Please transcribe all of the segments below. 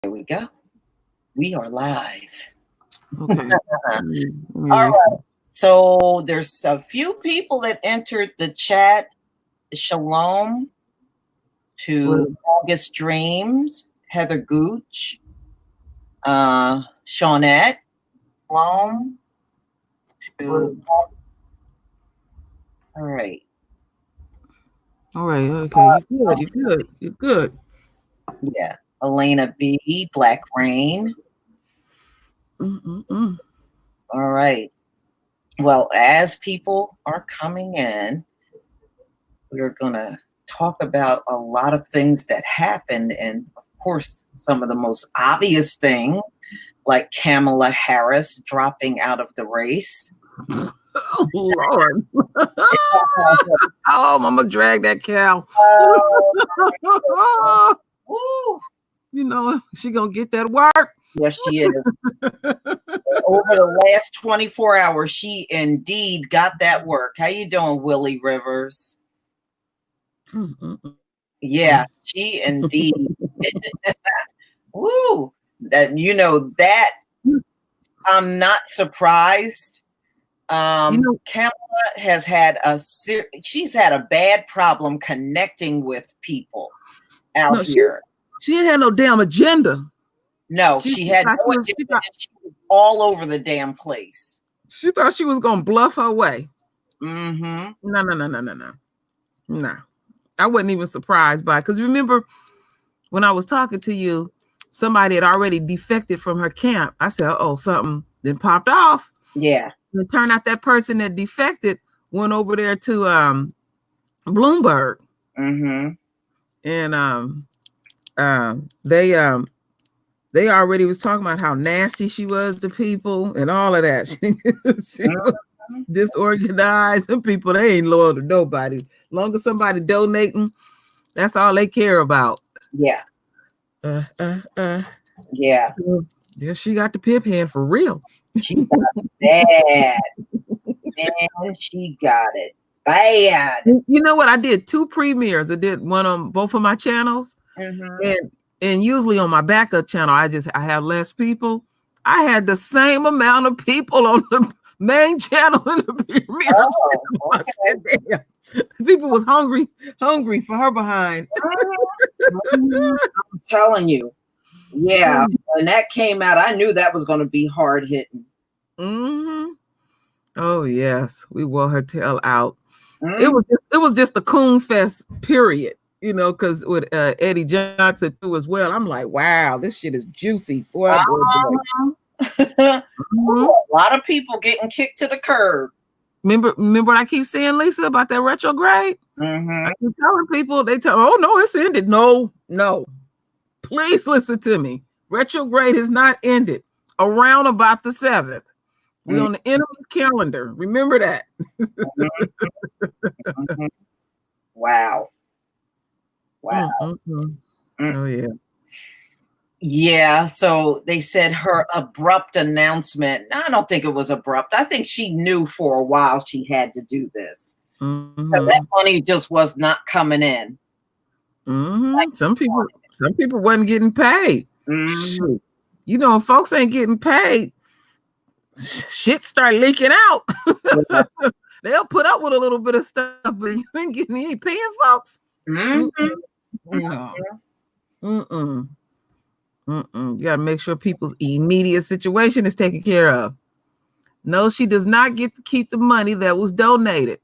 Here we go. We are live. Okay. Let me All right. refresh. So there's a few people that entered the chat. Shalom Well, to August Dreams, Heather Gooch, Shawnette. Shalom well, to. All right. all right. Okay. You're good. You're good. You're good. Yeah. Elena B. Black Rain. Mm-mm-mm. All right. Well, as people are coming in, we're going to talk about a lot of things that happened. And of course, some of the most obvious things, like Kamala Harris dropping out of the race. Oh Lord. Oh, I'm gonna drag that cow. Woo! You know, she gonna get that work. Yes, she is. Over the last 24 hours, she indeed got that work. How you doing, Willie Rivers? Mm-mm-mm. Yeah, she indeed. Woo! That that I'm not surprised. You know, Kamala has had she's had a bad problem connecting with people out no, here. she ain't had no damn agenda. No, She she had thought no agenda, and she was all over the damn place. she thought she was gonna bluff her way. Mm-hmm. No. I wasn't even surprised by it. Because remember when I was talking to you, somebody had already defected from her camp. I said, oh, something then popped off. Yeah. And it turned out that person that defected went over there to Bloomberg. Mm-hmm. And they already was talking about how nasty she was to people and all of that. She was disorganized, and people, they ain't loyal to nobody. Long as somebody donating, that's all they care about. Yeah. Yeah. Yeah, she got the pimp hand for real. She got it bad. Man, she got it bad. You know what? I did 2 premieres. I did one on both of my channels, and usually on my backup channel, I have less people. I had the same amount of people on the main channel and the premiere. Oh, okay. I said, damn. People was hungry for her behind. I'm telling you. Yeah. When that came out, I knew that was going to be hard hitting. Mm-hmm. Oh yes, we wore her tail out. It was just the coon fest period, you know, because with Eddie Johnson too as well. I'm like, wow, this shit is juicy, boy. A lot of people getting kicked to the curb. Remember what I keep saying, Lisa, about that retrograde? I keep telling people, they tell, oh no, it's ended. No, please listen to me. Retrograde has not ended. Around about the 7th. We on the enemy's calendar. Remember that. Wow. Oh yeah. Yeah, so they said her abrupt announcement. I don't think it was abrupt. I think she knew for a while she had to do this. That money just was not coming in. Like some people wasn't getting paid. Shoot. You know, if folks ain't getting paid, shit start leaking out. They'll put up with a little bit of stuff, but you ain't paying folks. No. You gotta make sure people's immediate situation is taken care of. No, she does not get to keep the money that was donated.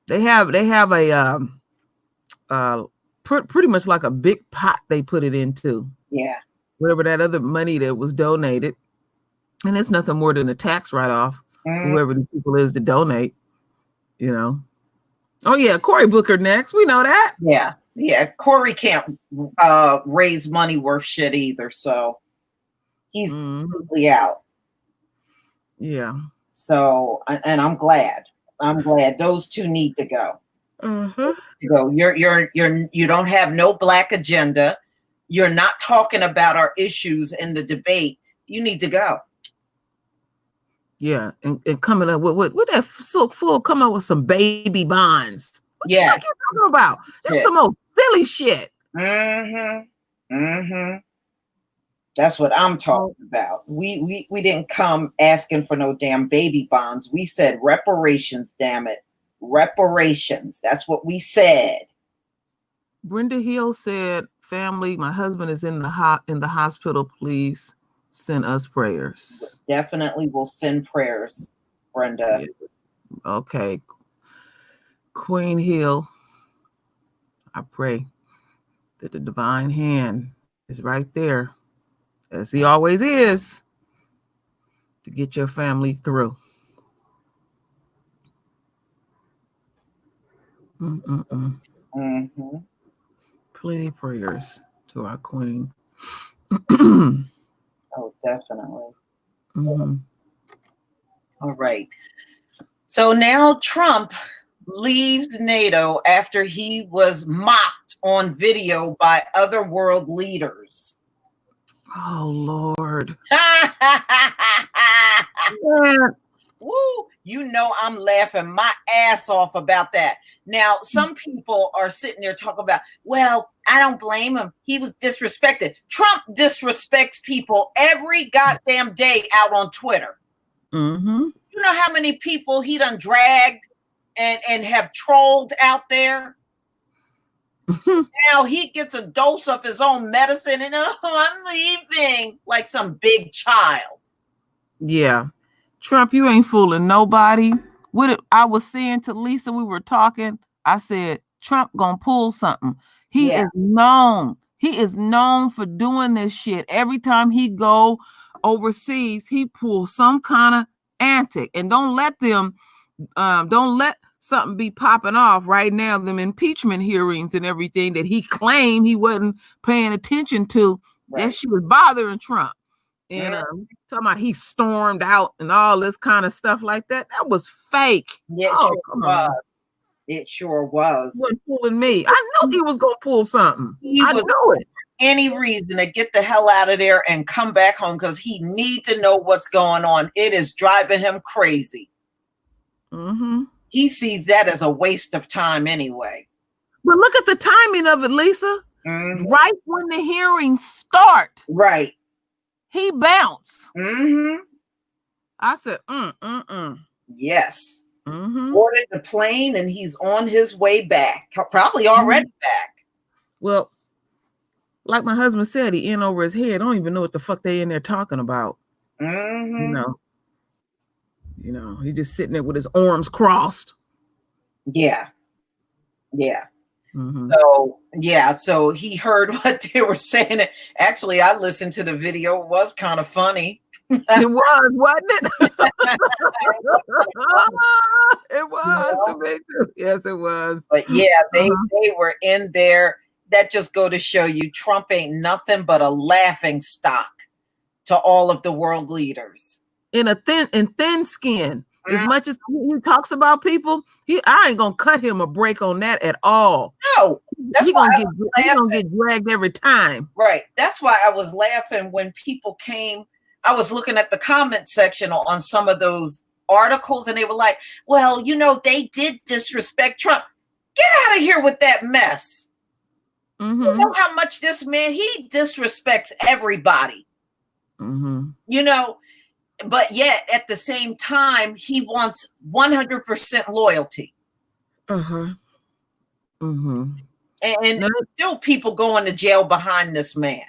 They have a pretty much like a big pot they put it into. Yeah. Whatever that other money that was donated. And it's nothing more than a tax write-off, whoever the people is to donate, you know. Oh yeah, Cory Booker next. We know that. Yeah. Cory can't raise money worth shit either, so he's completely out. Yeah. So, and I'm glad. Those two need to go. Go. You don't have no black agenda. You're not talking about our issues in the debate. You need to go. Yeah, and coming up with that so full coming up with some baby bonds. What the fuck you talking about? That's some old silly shit. That's what I'm talking about. We didn't come asking for no damn baby bonds. We said reparations, damn it. Reparations. That's what we said. Brenda Hill said, family, my husband is in the hospital. Please send us prayers. Definitely will send prayers, Brenda. Yeah. Okay. Queen Hill, I pray that the divine hand is right there, as he always is, to get your family through. Mm-hmm. Plenty prayers to our queen. Oh, definitely. Mm-hmm. All right. So now Trump leaves NATO after he was mocked on video by other world leaders. Oh, Lord. Woo, you know I'm laughing my ass off about that. Now, some people are sitting there talking about, well, I don't blame him. He was disrespected. Trump disrespects people every goddamn day out on Twitter. Mm-hmm. You know how many people he done dragged and have trolled out there? Now he gets a dose of his own medicine and I'm leaving like some big child. Yeah. Trump, you ain't fooling nobody. I was saying to Lisa, we were talking, I said, Trump gonna pull something. He is known for doing this shit. Every time he go overseas, he pulls some kind of antic. And don't let something be popping off right now, them impeachment hearings and everything that he claimed he wasn't paying attention to. Right. That shit was bothering Trump. And talking about he stormed out and all this kind of stuff like that. That was fake. Yeah, it sure was. It sure was. He wasn't fooling me. I knew he was gonna pull something. I knew it. Any reason to get the hell out of there and come back home because he needs to know what's going on. It is driving him crazy. Mm-hmm. He sees that as a waste of time anyway. But look at the timing of it, Lisa. Mm-hmm. Right when the hearings start. Right. He bounced. Mm-hmm. I said, Yes. Mm-hmm. Boarded the plane and he's on his way back. Probably already back. Well, like my husband said, he in over his head. I don't even know what the fuck they in there talking about. Mm-hmm. You know, he just sitting there with his arms crossed. Yeah. Yeah. Mm-hmm. So he heard what they were saying. Actually, I listened to the video. It was kind of funny. It was, wasn't it? It was to me too. Yes, it was. But yeah, they were in there. That just go to show you Trump ain't nothing but a laughing stock to all of the world leaders. In thin skin. As much as he talks about people, I ain't gonna cut him a break on that at all. No, that's why he's gonna get dragged every time. Right. That's why I was laughing when people came. I was looking at the comment section on some of those articles, and they were like, "Well, you know, they did disrespect Trump. Get out of here with that mess." Mm-hmm. You know how much this man he disrespects everybody. Mm-hmm. You know. But yet, at the same time, he wants 100% loyalty. Uh-huh. Mm-hmm. And still people going to jail behind this man.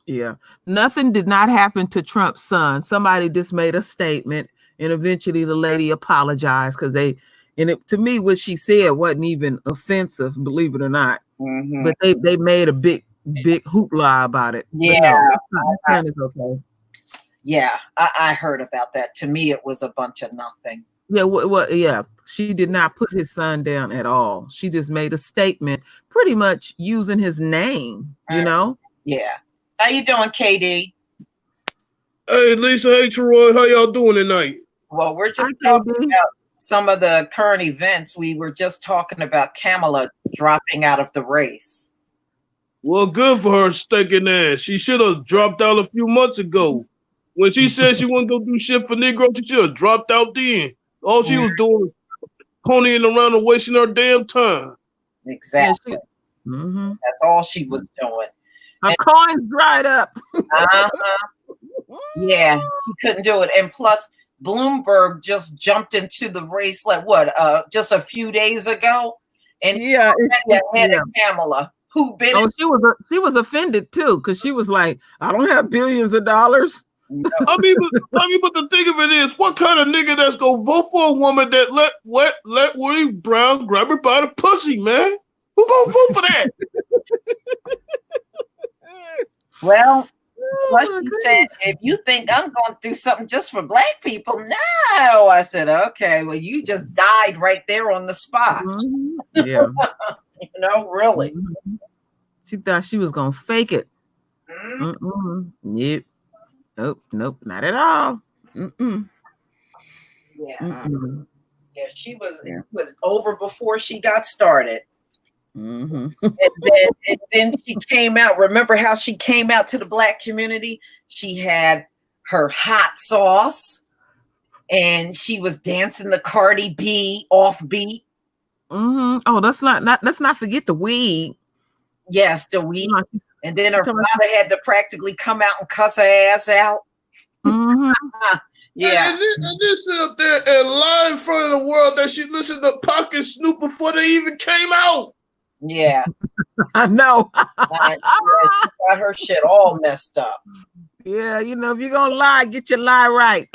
Yeah. Nothing did not happen to Trump's son. Somebody just made a statement, and eventually the lady apologized because to me, what she said wasn't even offensive, believe it or not. Mm-hmm. But they made a big hoopla about it. Yeah. It's okay. Yeah, I heard about that. To me, it was a bunch of nothing. Yeah, yeah. She did not put his son down at all. She just made a statement, pretty much using his name, you know? Yeah. How you doing, KD? Hey, Lisa. Hey, Troy. How y'all doing tonight? Well, we're just talking about some of the current events. We were just talking about Kamala dropping out of the race. Well, good for her stinking ass. She should have dropped out a few months ago. When she said she wasn't going to do shit for Negroes, she should have dropped out then. All she was doing was ponying around and wasting her damn time. Exactly. Mm-hmm. That's all she was doing. My coins dried up. Yeah, he couldn't do it. And plus, Bloomberg just jumped into the race just a few days ago, and Yeah, ahead of Kamala, who been. Oh, she was offended too, because she was like, "I don't have billions of dollars." But the thing of it is, what kind of nigga that's gonna vote for a woman that let Willie Brown grab her by the pussy, man? Who gonna vote for that? Well, plus she said, if you think I'm going to do something just for black people, no. I said, okay, well, you just died right there on the spot. Mm-hmm. Yeah. Really. Mm-hmm. She thought she was going to fake it. Yep. Nope, not at all. Yeah. Yeah, she was. It was over before she got started. And then she came out. Remember how she came out to the black community? She had her hot sauce, and she was dancing the Cardi B offbeat. Oh, let's not forget the weed. Yes, the weed. And then her father had to practically come out and cuss her ass out. Yeah. And this up there and lie in front of the world that she listened to Pocket Snoop before they even came out. Yeah. I know. She got her shit all messed up. Yeah, if you're gonna lie, get your lie right.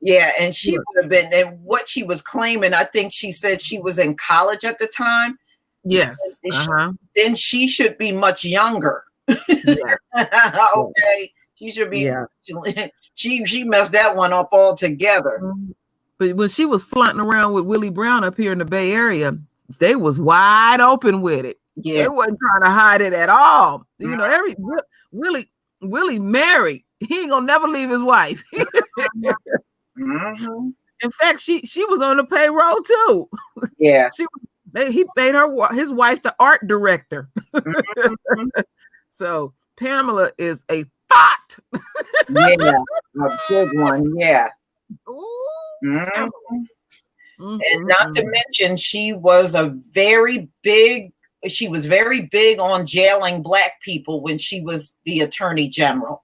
Yeah, and she would have been, and what she was claiming, I think she said she was in college at the time. Yes. Then she should be much younger. Yeah. Okay. She should be. Yeah. She messed that one up altogether. But when she was flaunting around with Willie Brown up here in the Bay Area, they was wide open with it. Yeah. They wasn't trying to hide it at all. Willie married. He ain't gonna never leave his wife. In fact, she was on the payroll too. Yeah. He made his wife the art director. So Pamela is a thought. Yeah, a good one. Yeah. And not to mention, she was very big on jailing black people when she was the attorney general.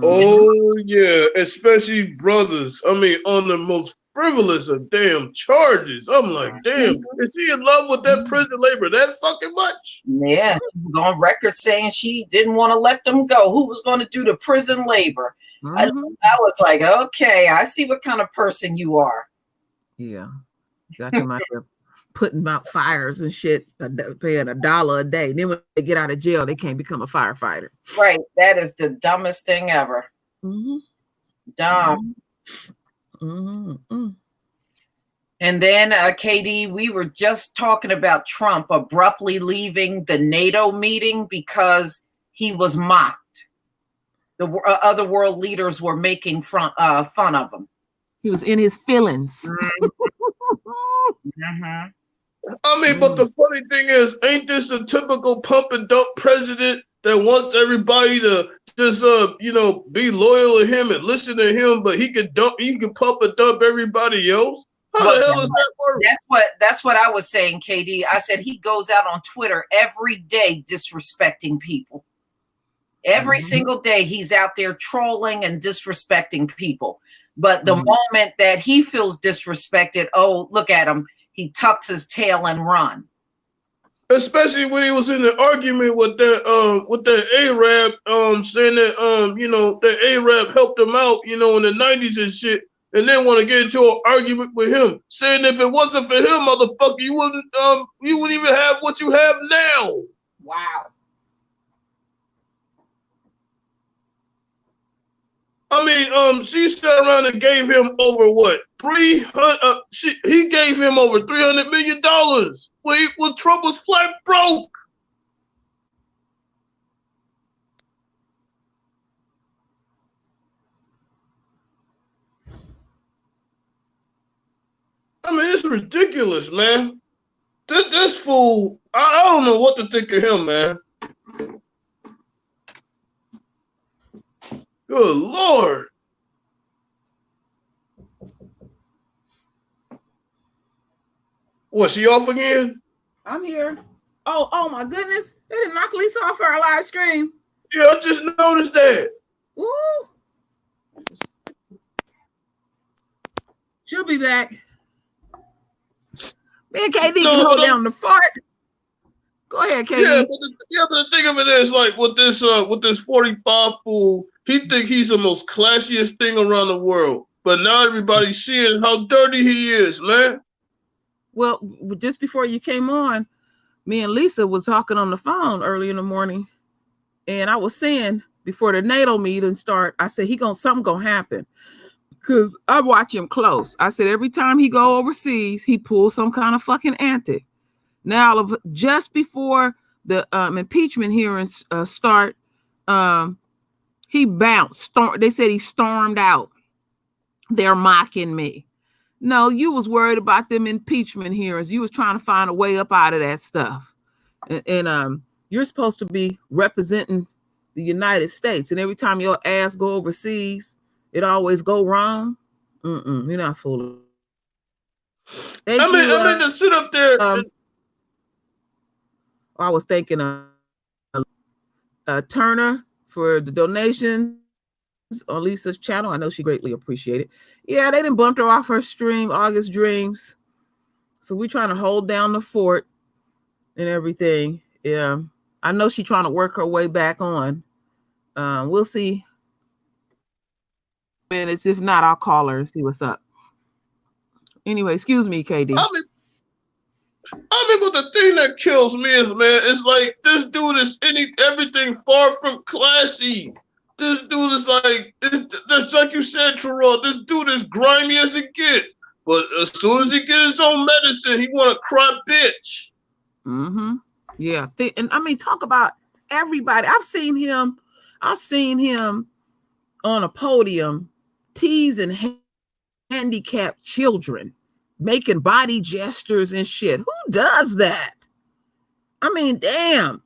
Oh yeah, especially brothers. I mean, on the most frivolous of damn charges. I'm like, damn, is she in love with that prison labor that fucking much? Yeah, she was on record saying she didn't want to let them go. Who was going to do the prison labor? I was like, okay, I see what kind of person you are. Yeah, got them out there putting out fires and shit, paying $1 a day. Then when they get out of jail, they can't become a firefighter. Right, that is the dumbest thing ever. Dumb. And then, KD, we were just talking about Trump abruptly leaving the NATO meeting because he was mocked. The other world leaders were making fun of him. He was in his feelings. I mean, but the funny thing is, ain't this a typical pump and dump president that wants everybody to just be loyal to him and listen to him, but he can pump and dump everybody else? How the hell does that work? That's what I was saying, KD. I said he goes out on Twitter every day disrespecting people. Every single day he's out there trolling and disrespecting people. But the moment that he feels disrespected, oh, look at him. He tucks his tail and run. Especially when he was in the argument with that Arab, saying that that Arab helped him out, in the 90s and shit, and then want to get into an argument with him, saying if it wasn't for him, motherfucker, you wouldn't even have what you have now. Wow. I mean, she sat around and gave him over what? 300. He gave him over $300 million when Trump was flat broke. I mean, it's ridiculous, man. This fool, I don't know what to think of him, man. Good Lord. Was she off again? I'm here. Oh my goodness. They didn't knock Lisa off our live stream. Yeah, I just noticed that. Woo. She'll be back. Me and KD can hold down the fort. Go ahead, KD. Yeah, but the thing of it is, like, with this 45 fool, he think he's the most classiest thing around the world. But now everybody's seeing how dirty he is, man. Well, just before you came on, me and Lisa was talking on the phone early in the morning, and I was saying before the NATO meeting start, I said something gonna happen. Because I watch him close. I said every time he go overseas, he pulls some kind of fucking antic. Now, just before the impeachment hearings start, he bounced. They said he stormed out. They're mocking me. No, you was worried about them impeachment hearings. You was trying to find a way up out of that stuff. And you're supposed to be representing the United States. And every time your ass go overseas, it always go wrong. You're not fooling. I mean to sit up there. I was thanking Turner for the donations on Lisa's channel. I know she greatly appreciated. Yeah, they didn't bump her off her stream, August Dreams. So we're trying to hold down the fort and everything. Yeah, I know she's trying to work her way back on. We'll see. Minutes. If not, I'll call her and see what's up. Anyway, excuse me, KD. I mean, but the thing that kills me is, man, it's like this dude is everything far from classy. This dude is like, that's like you said, Terrell. This dude is grimy as it gets. But as soon as he gets his own medicine, he want to cry bitch. Mm-hmm. Yeah. And I mean, talk about everybody. I've seen him on a podium teasing handicapped children, making body gestures and shit. Who does that? I mean, damn.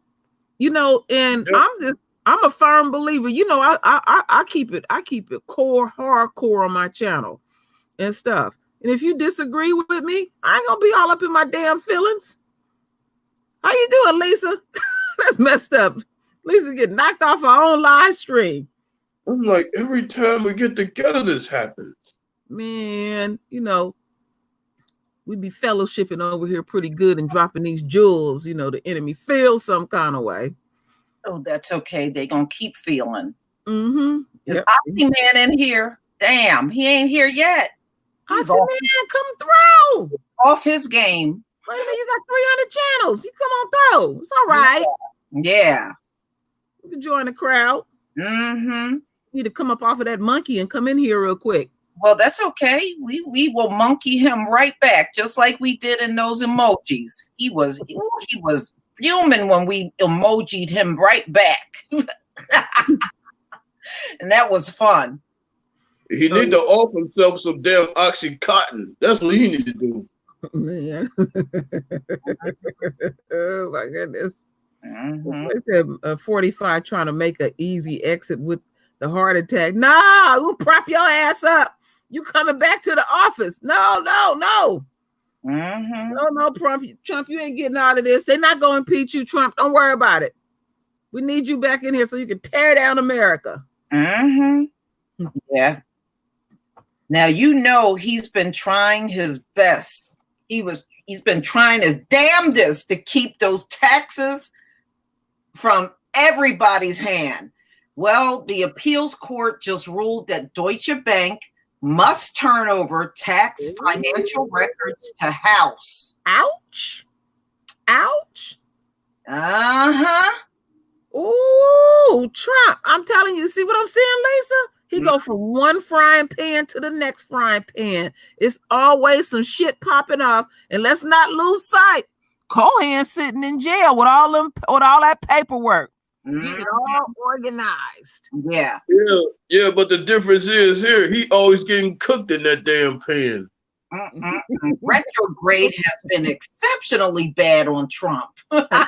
You know, and yep. I'm a firm believer. You know, I keep it hardcore on my channel and stuff. And if you disagree with me, I ain't gonna be all up in my damn feelings. How you doing, Lisa? That's messed up. Lisa get knocked off her own live stream. I'm like, every time we get together, this happens. Man, you know, we be fellowshipping over here pretty good and dropping these jewels. You know, the enemy feels some kind of way. Oh, that's okay. They gonna keep feeling. Mm-hmm. Is Oxy Man in here? Damn, he ain't here yet. Oxy Man, come through. Off his game. Wait a minute, you got 300 channels. You come on through. It's all right. Yeah. You can join the crowd. Mm-hmm. You need to come up off of that monkey and come in here real quick. Well, that's okay. We will monkey him right back, just like we did in those emojis. He was fuming when we emojied him right back. And that was fun. He need to offer himself some damn Oxycontin. That's what he need to do. Man. Oh my goodness. Mm-hmm. They said 45 trying to make an easy exit with the heart attack. Nah, we'll prop your ass up. You coming back to the office. No. Mm-hmm. No, Trump, you ain't getting out of this. They're not going to impeach you, Trump. Don't worry about it. We need you back in here so you can tear down America. Mm-hmm. Yeah. Now, you know, he's been trying his best. He's been trying his damnedest to keep those taxes from everybody's hand. Well, the appeals court just ruled that Deutsche Bank must turn over tax financial records to House. Ouch. Uh-huh. Ooh, Trump. I'm telling you, see what I'm saying, Lisa? He go from one frying pan to the next frying pan. It's always some shit popping off. And let's not lose sight. Cohen's sitting in jail with all that paperwork. Get it all organized. Yeah. Yeah, but the difference is here, he always getting cooked in that damn pan. Retrograde has been exceptionally bad on Trump. I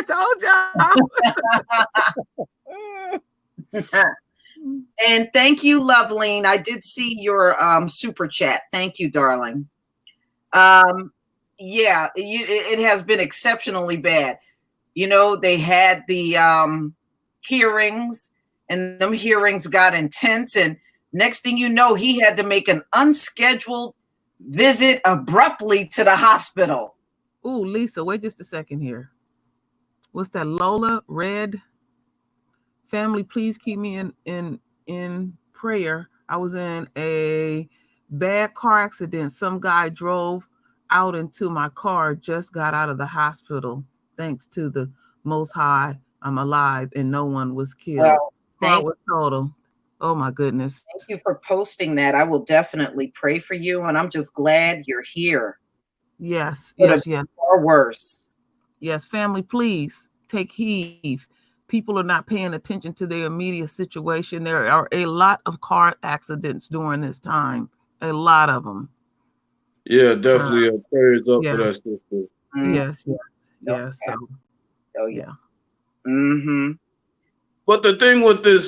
told y'all. And thank you, Loveline. I did see your super chat. Thank you, darling. yeah, it has been exceptionally bad. You know, they had the hearings, and them hearings got intense, and next thing you know, he had to make an unscheduled visit abruptly to the hospital. Ooh, Lisa, wait just a second here. What's that? Lola Red family, please keep me in prayer. I was in a bad car accident. Some guy drove out into my car, just got out of the hospital. Thanks to the Most High, I'm alive and no one was killed. Well, Car was total. Oh my goodness. Thank you for posting that. I will definitely pray for you, and I'm just glad you're here. Yes, Could yes, have yes. been far worse. Yes, family, please take heed. People are not paying attention to their immediate situation. There are a lot of car accidents during this time. A lot of them. Yeah, definitely. Prayers up yeah. for that sister. Yes, yes. So, Oh yeah. Yeah. But the thing with this,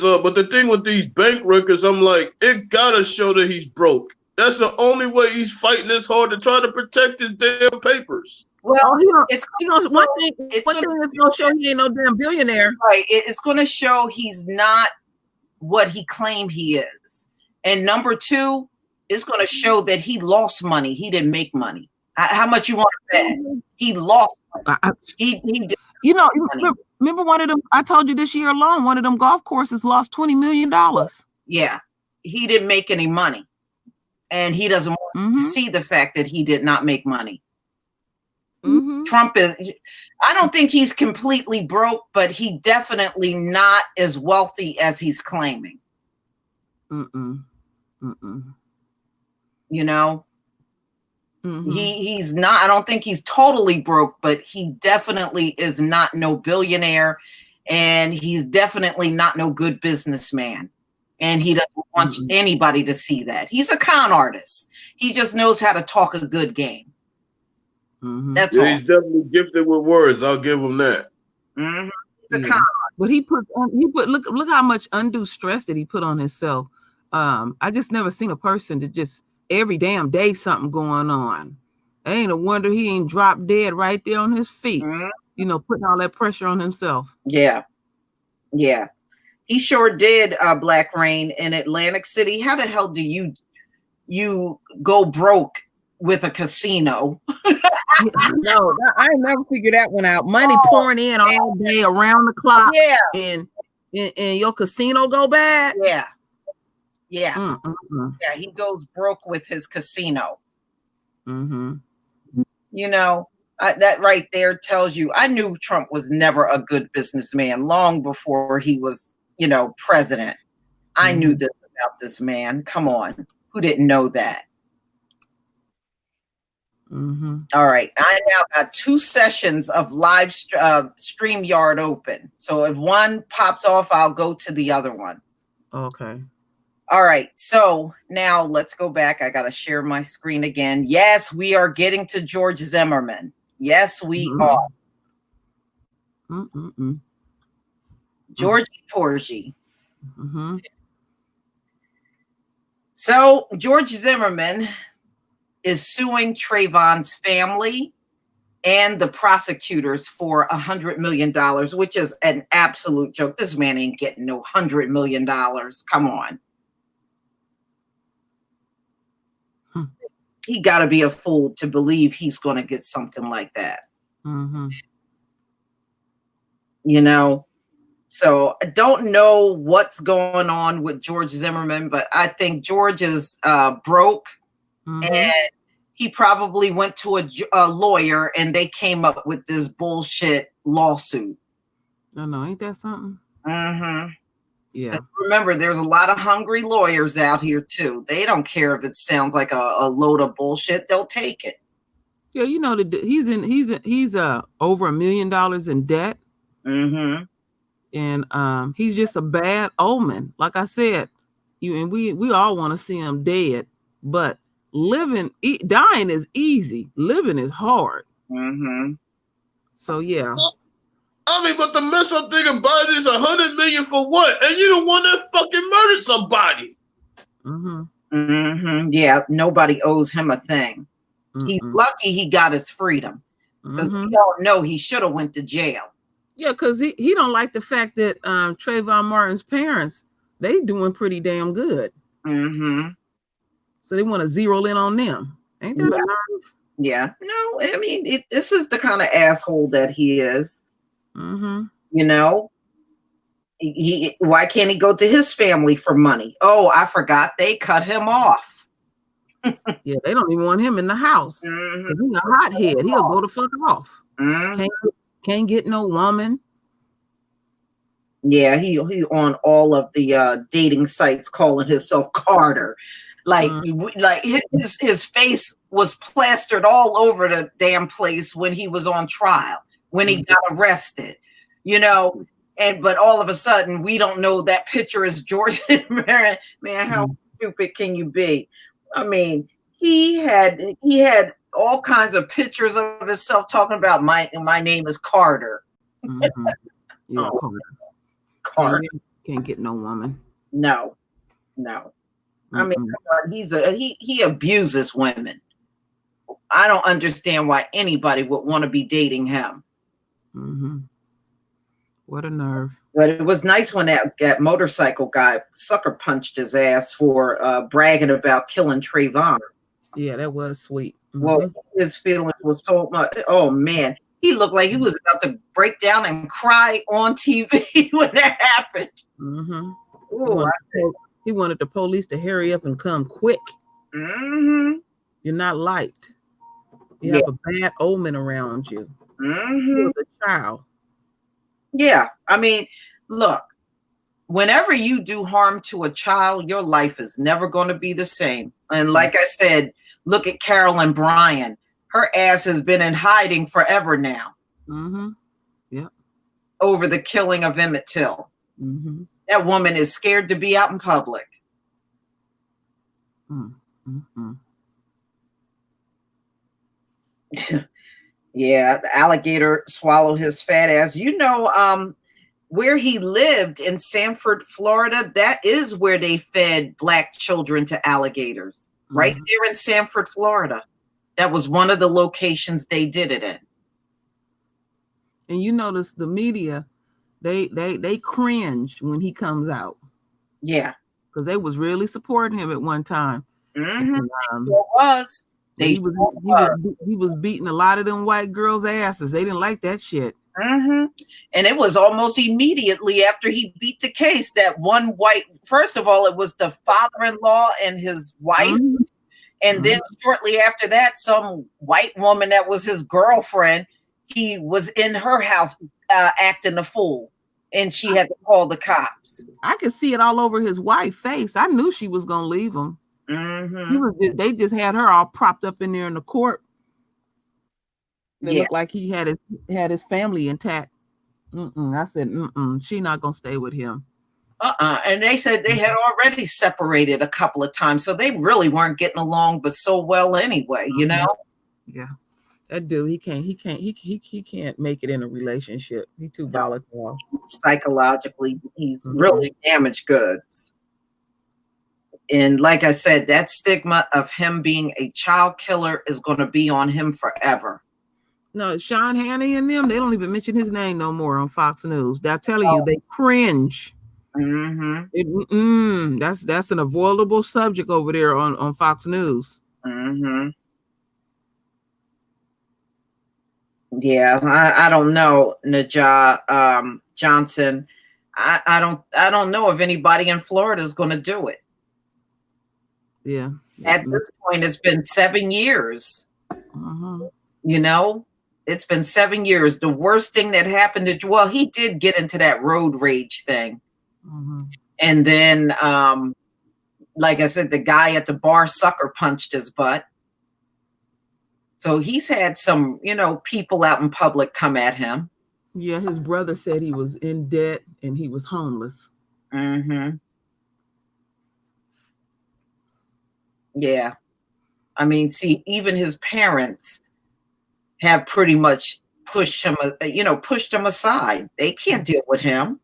these bank records, I'm like, it gotta show that he's broke. That's the only way he's fighting this hard to try to protect his damn papers. Well, one thing it's gonna show he ain't no damn billionaire. Right. It's gonna show he's not what he claimed he is. And number two, it's gonna show that he lost money. He didn't make money. How much you want to bet? He lost money. He did. You know, remember one of them, I told you this year alone, one of them golf courses lost $20 million. Yeah. He didn't make any money. And he doesn't want to see the fact that he did not make money. Trump is, I don't think he's completely broke, but he definitely not as wealthy as he's claiming. You know? He's not, I don't think he's totally broke, but he definitely is not no billionaire, and he's definitely not no good businessman. And he doesn't want anybody to see that. He's a con artist. He just knows how to talk a good game. That's all. He's definitely gifted with words. I'll give him that. He's a con artist. But he put look how much undue stress that he put on himself. I just never seen a person that just every damn day something going on. Ain't a wonder he ain't dropped dead right there on his feet. You know, putting all that pressure on himself. Yeah. He sure did, Black Rain in Atlantic City. How the hell do you go broke with a casino? No, I never figured that one out. Money pouring in all day around the clock. Yeah. And your casino go bad. Yeah. Yeah, he goes broke with his casino. You know, that right there tells you, I knew Trump was never a good businessman long before he was, you know, president. I knew this about this man. Come on. Who didn't know that? All right. I now got 2 sessions of live StreamYard open. So if one pops off, I'll go to the other one. Okay. All right. So now let's go back. I got to share my screen again. Yes, we are getting to George Zimmerman. Yes, we are. Georgie Porgy. So George Zimmerman is suing Trayvon's family and the prosecutors for $100 million, which is an absolute joke. This man ain't getting no $100 million. Come on. He got to be a fool to believe he's going to get something like that. You know? So I don't know what's going on with George Zimmerman, but I think George is broke. And he probably went to a lawyer and they came up with this bullshit lawsuit. I know, ain't that something? Yeah. But remember, there's a lot of hungry lawyers out here too. They don't care if it sounds like a load of bullshit. They'll take it. Yeah, you know, he's over $1 million in debt. And he's just a bad omen. Like I said, we all want to see him dead, but dying is easy. Living is hard. So yeah. I mean, but the mess up thing about it is $100 million for what? And you the one that fucking murdered somebody. Yeah, nobody owes him a thing. He's lucky he got his freedom, because we all know he should have went to jail. Yeah, because he don't like the fact that Trayvon Martin's parents, they doing pretty damn good. So they want to zero in on them. Ain't that a nerve? Yeah. No, I mean, this is the kind of asshole that he is. You know, why can't he go to his family for money? Oh, I forgot they cut him off. Yeah, they don't even want him in the house. He's a hothead. He'll go the fuck off. Can't get no woman. Yeah, he on all of the dating sites calling himself Carter. Like his face was plastered all over the damn place when he was on trial, when he got arrested, you know. But all of a sudden we don't know that picture is George Barron. Man, how stupid can you be? I mean, he had all kinds of pictures of himself talking about my name is Carter. Yeah, Carter. Can't get no woman. No. I mean, he abuses women. I don't understand why anybody would want to be dating him. What a nerve. But it was nice when that motorcycle guy sucker punched his ass for bragging about killing Trayvon. Yeah, that was sweet. Well, his feelings was so much. Oh man, he looked like he was about to break down and cry on TV when that happened. He wanted the police to hurry up and come quick. You're not liked. You have a bad omen around you. You're the child. Yeah, I mean, look, whenever you do harm to a child, your life is never going to be the same. And like I said, look at Carolyn Bryan. Her ass has been in hiding forever now. Yeah. Over the killing of Emmett Till. That woman is scared to be out in public. Yeah, the alligator swallowed his fat ass. You know, where he lived in Sanford, Florida, that is where they fed black children to alligators. Right there in Sanford, Florida. That was one of the locations they did it in. And you notice the media, they cringe when he comes out. Yeah. Because they was really supporting him at one time. And, was. He was beating a lot of them white girls' asses. They didn't like that shit. And it was almost immediately after he beat the case that one white, first of all, it was the father-in-law and his wife. And then shortly after that, some white woman that was his girlfriend, he was in her house acting a fool. And she had to call the cops. I could see it all over his wife's face. I knew she was going to leave him. They just had her all propped up in there in the court. It looked like he had his family intact. I said, she not gonna stay with him. And they said they had already separated a couple of times, so they really weren't getting along, but so well anyway, you know. Yeah, that dude, he can't make it in a relationship. He's too volatile. Psychologically, he's really damaged goods. And like I said, that stigma of him being a child killer is going to be on him forever. No, Sean Hannity and them, they don't even mention his name no more on Fox News. They're telling you, they cringe. That's an avoidable subject over there on Fox News. Yeah, I don't know, Najah Johnson. I don't know if anybody in Florida is going to do it. Yeah. At this point, it's been 7 years. You know, it's been 7 years. The worst thing that happened to Joel, he did get into that road rage thing. And then, like I said, the guy at the bar sucker punched his butt. So he's had some, you know, people out in public come at him. Yeah, his brother said he was in debt and he was homeless. Yeah. I mean, see, even his parents have pretty much pushed him aside. They can't deal with him.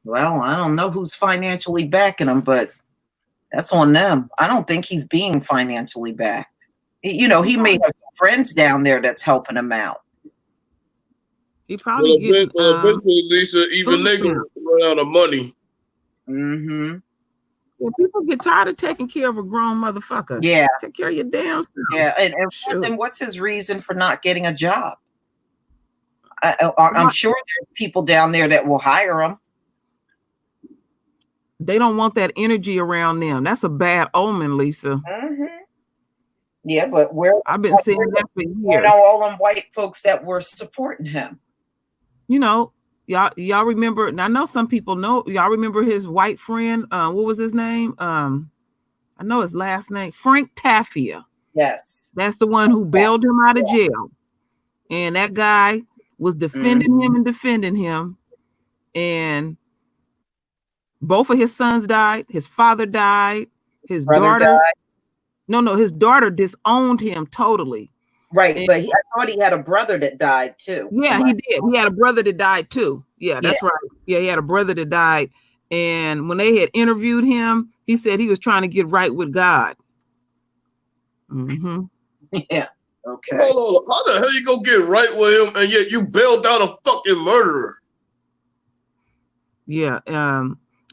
Well, I don't know who's financially backing him, but that's on them. I don't think he's being financially backed. You know, he may have friends down there that's helping him out. He probably getting eventually, Lisa, even they gonna run out of money. Mm-hmm. Yeah, people get tired of taking care of a grown motherfucker. Yeah. Take care of your damn self. Yeah, and what's his reason for not getting a job? I'm sure there's people down there that will hire him. They don't want that energy around them. That's a bad omen, Lisa. Mm-hmm. Yeah, but I've been saying that for years. You know, all them white folks that were supporting him. You know, y'all remember, and I know some people know, y'all remember his white friend, what was his name? I know his last name, Frank Tafia. Yes. That's the one who bailed him out of jail. And that guy was defending him and defending him. And both of his sons died. His father died. His daughter died. No, his daughter disowned him totally. Right, and, but I thought he had a brother that died too. Yeah, he did. He had a brother that died too. Yeah, that's right. Yeah, he had a brother that died. And when they had interviewed him, he said he was trying to get right with God. Mm-hmm. Yeah. Okay. Hold on. How the hell you gonna get right with him and yet you bailed out a fucking murderer? Yeah.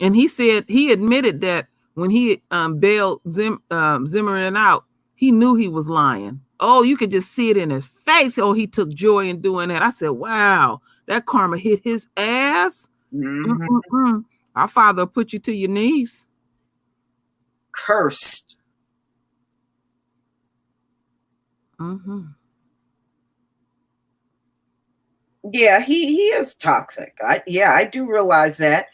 And he said he admitted that when he bailed Zimmerman out, he knew he was lying. Oh, you could just see it in his face. Oh, he took joy in doing that. I said, wow, that karma hit his ass. Mm-hmm. Our Father will put you to your knees. Cursed. Mm-hmm. Yeah, he is toxic. I do realize that.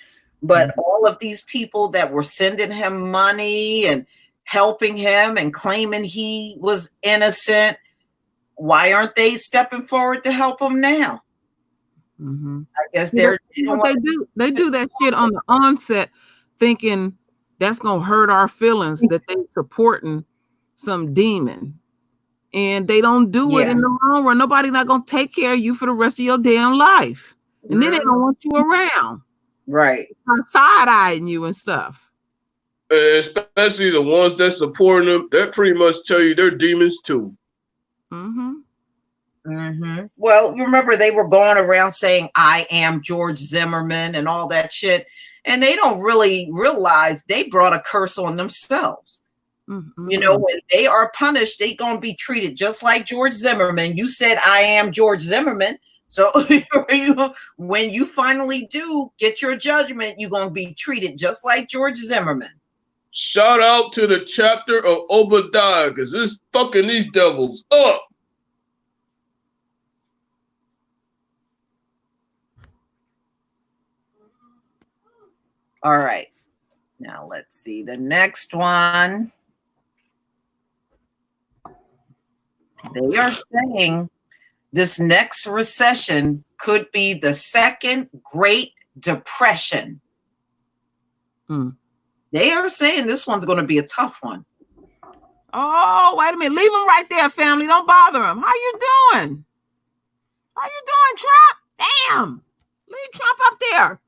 But all of these people that were sending him money and helping him and claiming he was innocent, why aren't they stepping forward to help him now? Mm-hmm. I guess they do that shit on the onset, thinking that's gonna hurt our feelings that they supporting some demon, and they don't do it in the long run. Nobody not gonna take care of you for the rest of your damn life, and then they don't want you around. Right, side-eyeing you and stuff. Especially the ones that supporting them, that pretty much tell you they're demons too. Mm-hmm. Mm-hmm. Well, remember they were going around saying, I am George Zimmerman and all that shit. And they don't really realize they brought a curse on themselves. Mm-hmm. You know, when they are punished, they're going to be treated just like George Zimmerman. You said, I am George Zimmerman. So when you finally do get your judgment, you're going to be treated just like George Zimmerman. Shout out to the chapter of Obadiah, because it's fucking these devils up. All right. Now let's see the next one. They are saying this next recession could be the second Great Depression. They are saying this one's going to be a tough one. Oh, wait a minute. Leave him right there, family. Don't bother him. How you doing? How you doing, Trump? Damn. Leave Trump up there.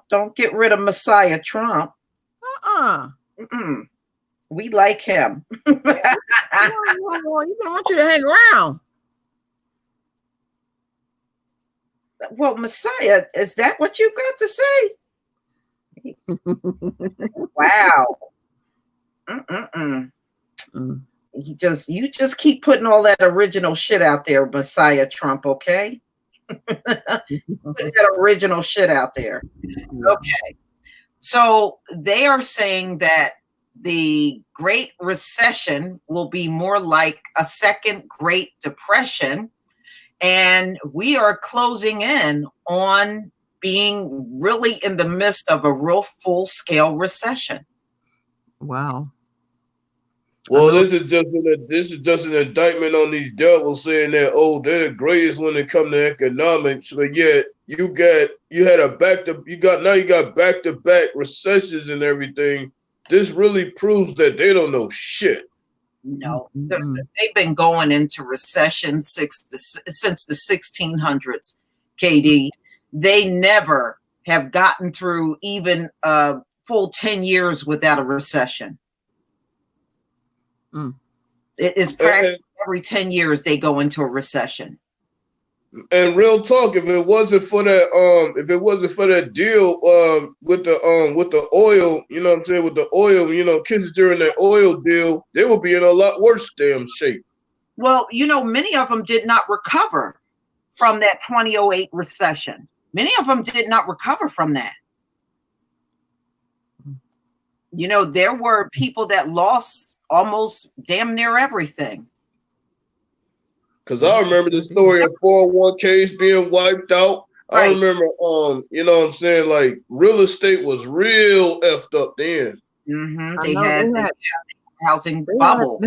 Don't get rid of Messiah Trump. We like him. He don't want you to hang around. Well, Messiah, is that what you got to say? Wow. You just keep putting all that original shit out there, Messiah Trump, okay? Put that original shit out there. Okay. So they are saying that the Great Recession will be more like a second Great Depression, and we are closing in on being really in the midst of a real full-scale recession. Wow. Well, this is just an indictment on these devils saying that, oh, they're the greatest when it comes to economics, but yet you got back-to-back recessions and everything. This really proves that they don't know shit. No, they've been going into recession since the 1600s, KD. They never have gotten through even a full 10 years without a recession. It is practically every 10 years they go into a recession. And real talk, if it wasn't for that deal with the oil, you know what I'm saying, with the oil, you know, Kissinger and that oil deal, they would be in a lot worse damn shape. Well, you know, many of them did not recover from that 2008 recession. Many of them did not recover from that. You know, there were people that lost almost damn near everything. Because I remember the story of 401ks being wiped out. Right. I remember, you know what I'm saying, like real estate was real effed up then. Mm-hmm. They had housing bubble.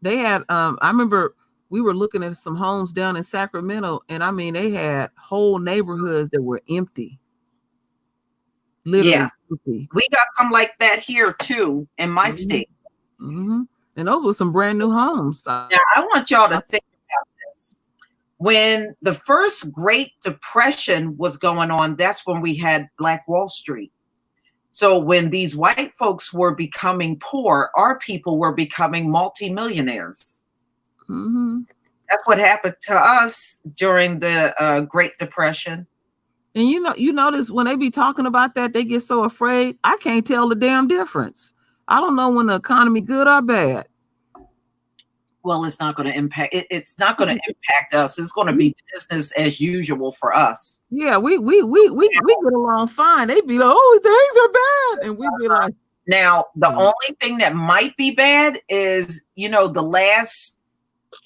They had, I remember we were looking at some homes down in Sacramento, and I mean, they had whole neighborhoods that were empty. Literally empty. We got some like that here too in my state. Mm-hmm. And those were some brand new homes. Now, I want y'all to think about this. When the first Great Depression was going on, that's when we had Black Wall Street. So when these white folks were becoming poor, our people were becoming multimillionaires. Mm-hmm. That's what happened to us during the Great Depression. And you notice when they be talking about that, they get so afraid. I can't tell the damn difference. I don't know when the economy good or bad. Well, it's not going to impact. It's not going to impact us. It's going to be business as usual for us. Yeah, we get along fine. They be like, oh, things are bad, and we be like. Now, the only thing that might be bad is, you know, the last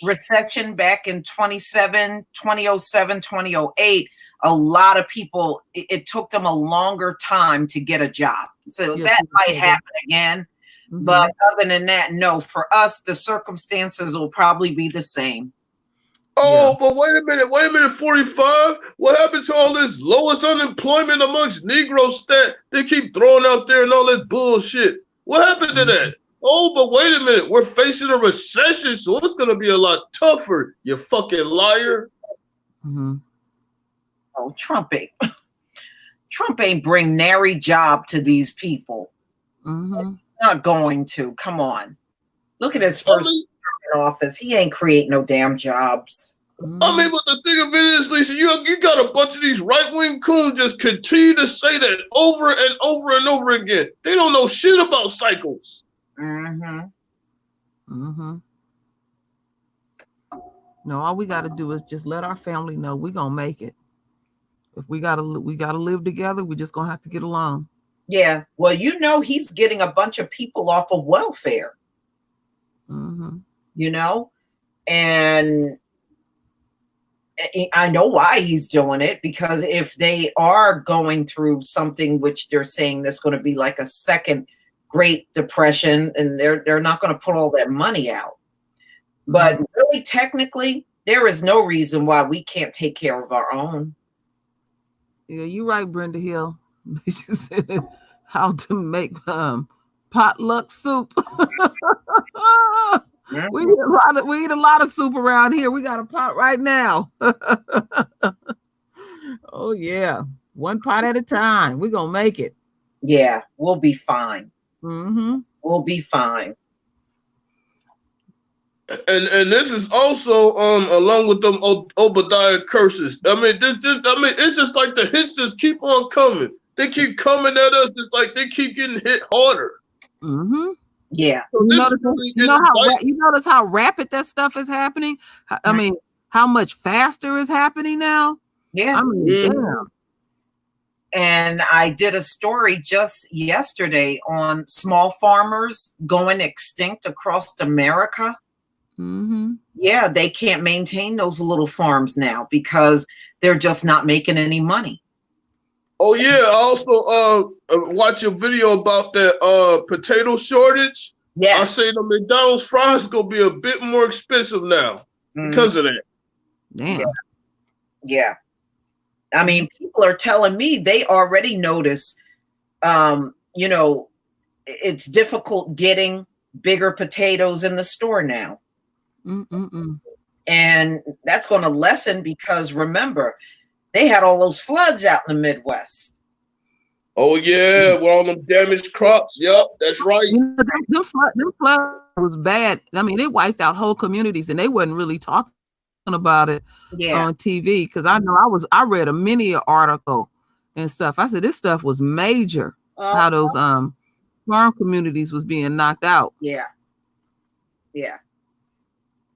recession back in 2007, 2008. A lot of people, it took them a longer time to get a job. So that might happen again. Mm-hmm. But other than that, no, for us, the circumstances will probably be the same. Oh, but wait a minute, 45. What happened to all this lowest unemployment amongst Negroes that they keep throwing out there and all that bullshit? What happened to that? Oh, but wait a minute, we're facing a recession, so it's going to be a lot tougher, you fucking liar. Mm-hmm. Oh, Trump ain't bring nary job to these people. Mm-hmm. Not going to. Come on. Look at his first office. He ain't create no damn jobs. Mm-hmm. I mean, but the thing of it is, Lisa, you got a bunch of these right-wing coons just continue to say that over and over and over again. They don't know shit about cycles. Mm-hmm. Mm-hmm. No, all we got to do is just let our family know we're gonna make it. If we gotta live together, we're just gonna have to get along. Yeah. Well, you know, he's getting a bunch of people off of welfare. Mm-hmm. You know, and I know why he's doing it, because if they are going through something which they're saying that's going to be like a second Great Depression, and they're not going to put all that money out. But really, technically, there is no reason why we can't take care of our own. Yeah, you're right, Brenda Hill. She said how to make potluck soup. We eat a lot of soup around here. We got a pot right now. Oh yeah, one pot at a time. We're gonna make it. Yeah, we'll be fine. Mm-hmm. We'll be fine. And this is also along with them Obadiah curses. I mean, it's just like the hits just keep on coming. They keep coming at us. It's like they keep getting hit harder. Mm-hmm. Yeah. So you notice how rapid that stuff is happening? I mean, how much faster is happening now? Yeah. I mean, damn. And I did a story just yesterday on small farmers going extinct across America. Mm-hmm. Yeah, they can't maintain those little farms now because they're just not making any money. Oh yeah, I also watch a video about that potato shortage. Yeah, I say the McDonald's fries gonna be a bit more expensive now because of that. Damn. Yeah. I mean, people are telling me they already notice, you know, it's difficult getting bigger potatoes in the store now. Mm-mm-mm. And that's going to lessen because remember, they had all those floods out in the Midwest. Oh yeah, with all them damaged crops. Yep, that's right. You know, them flood was bad. I mean, it wiped out whole communities, and they wasn't really talking about it Yeah. on TV, because I know I read a many article and stuff. I said this stuff was major. How those farm communities was being knocked out. Yeah. Yeah.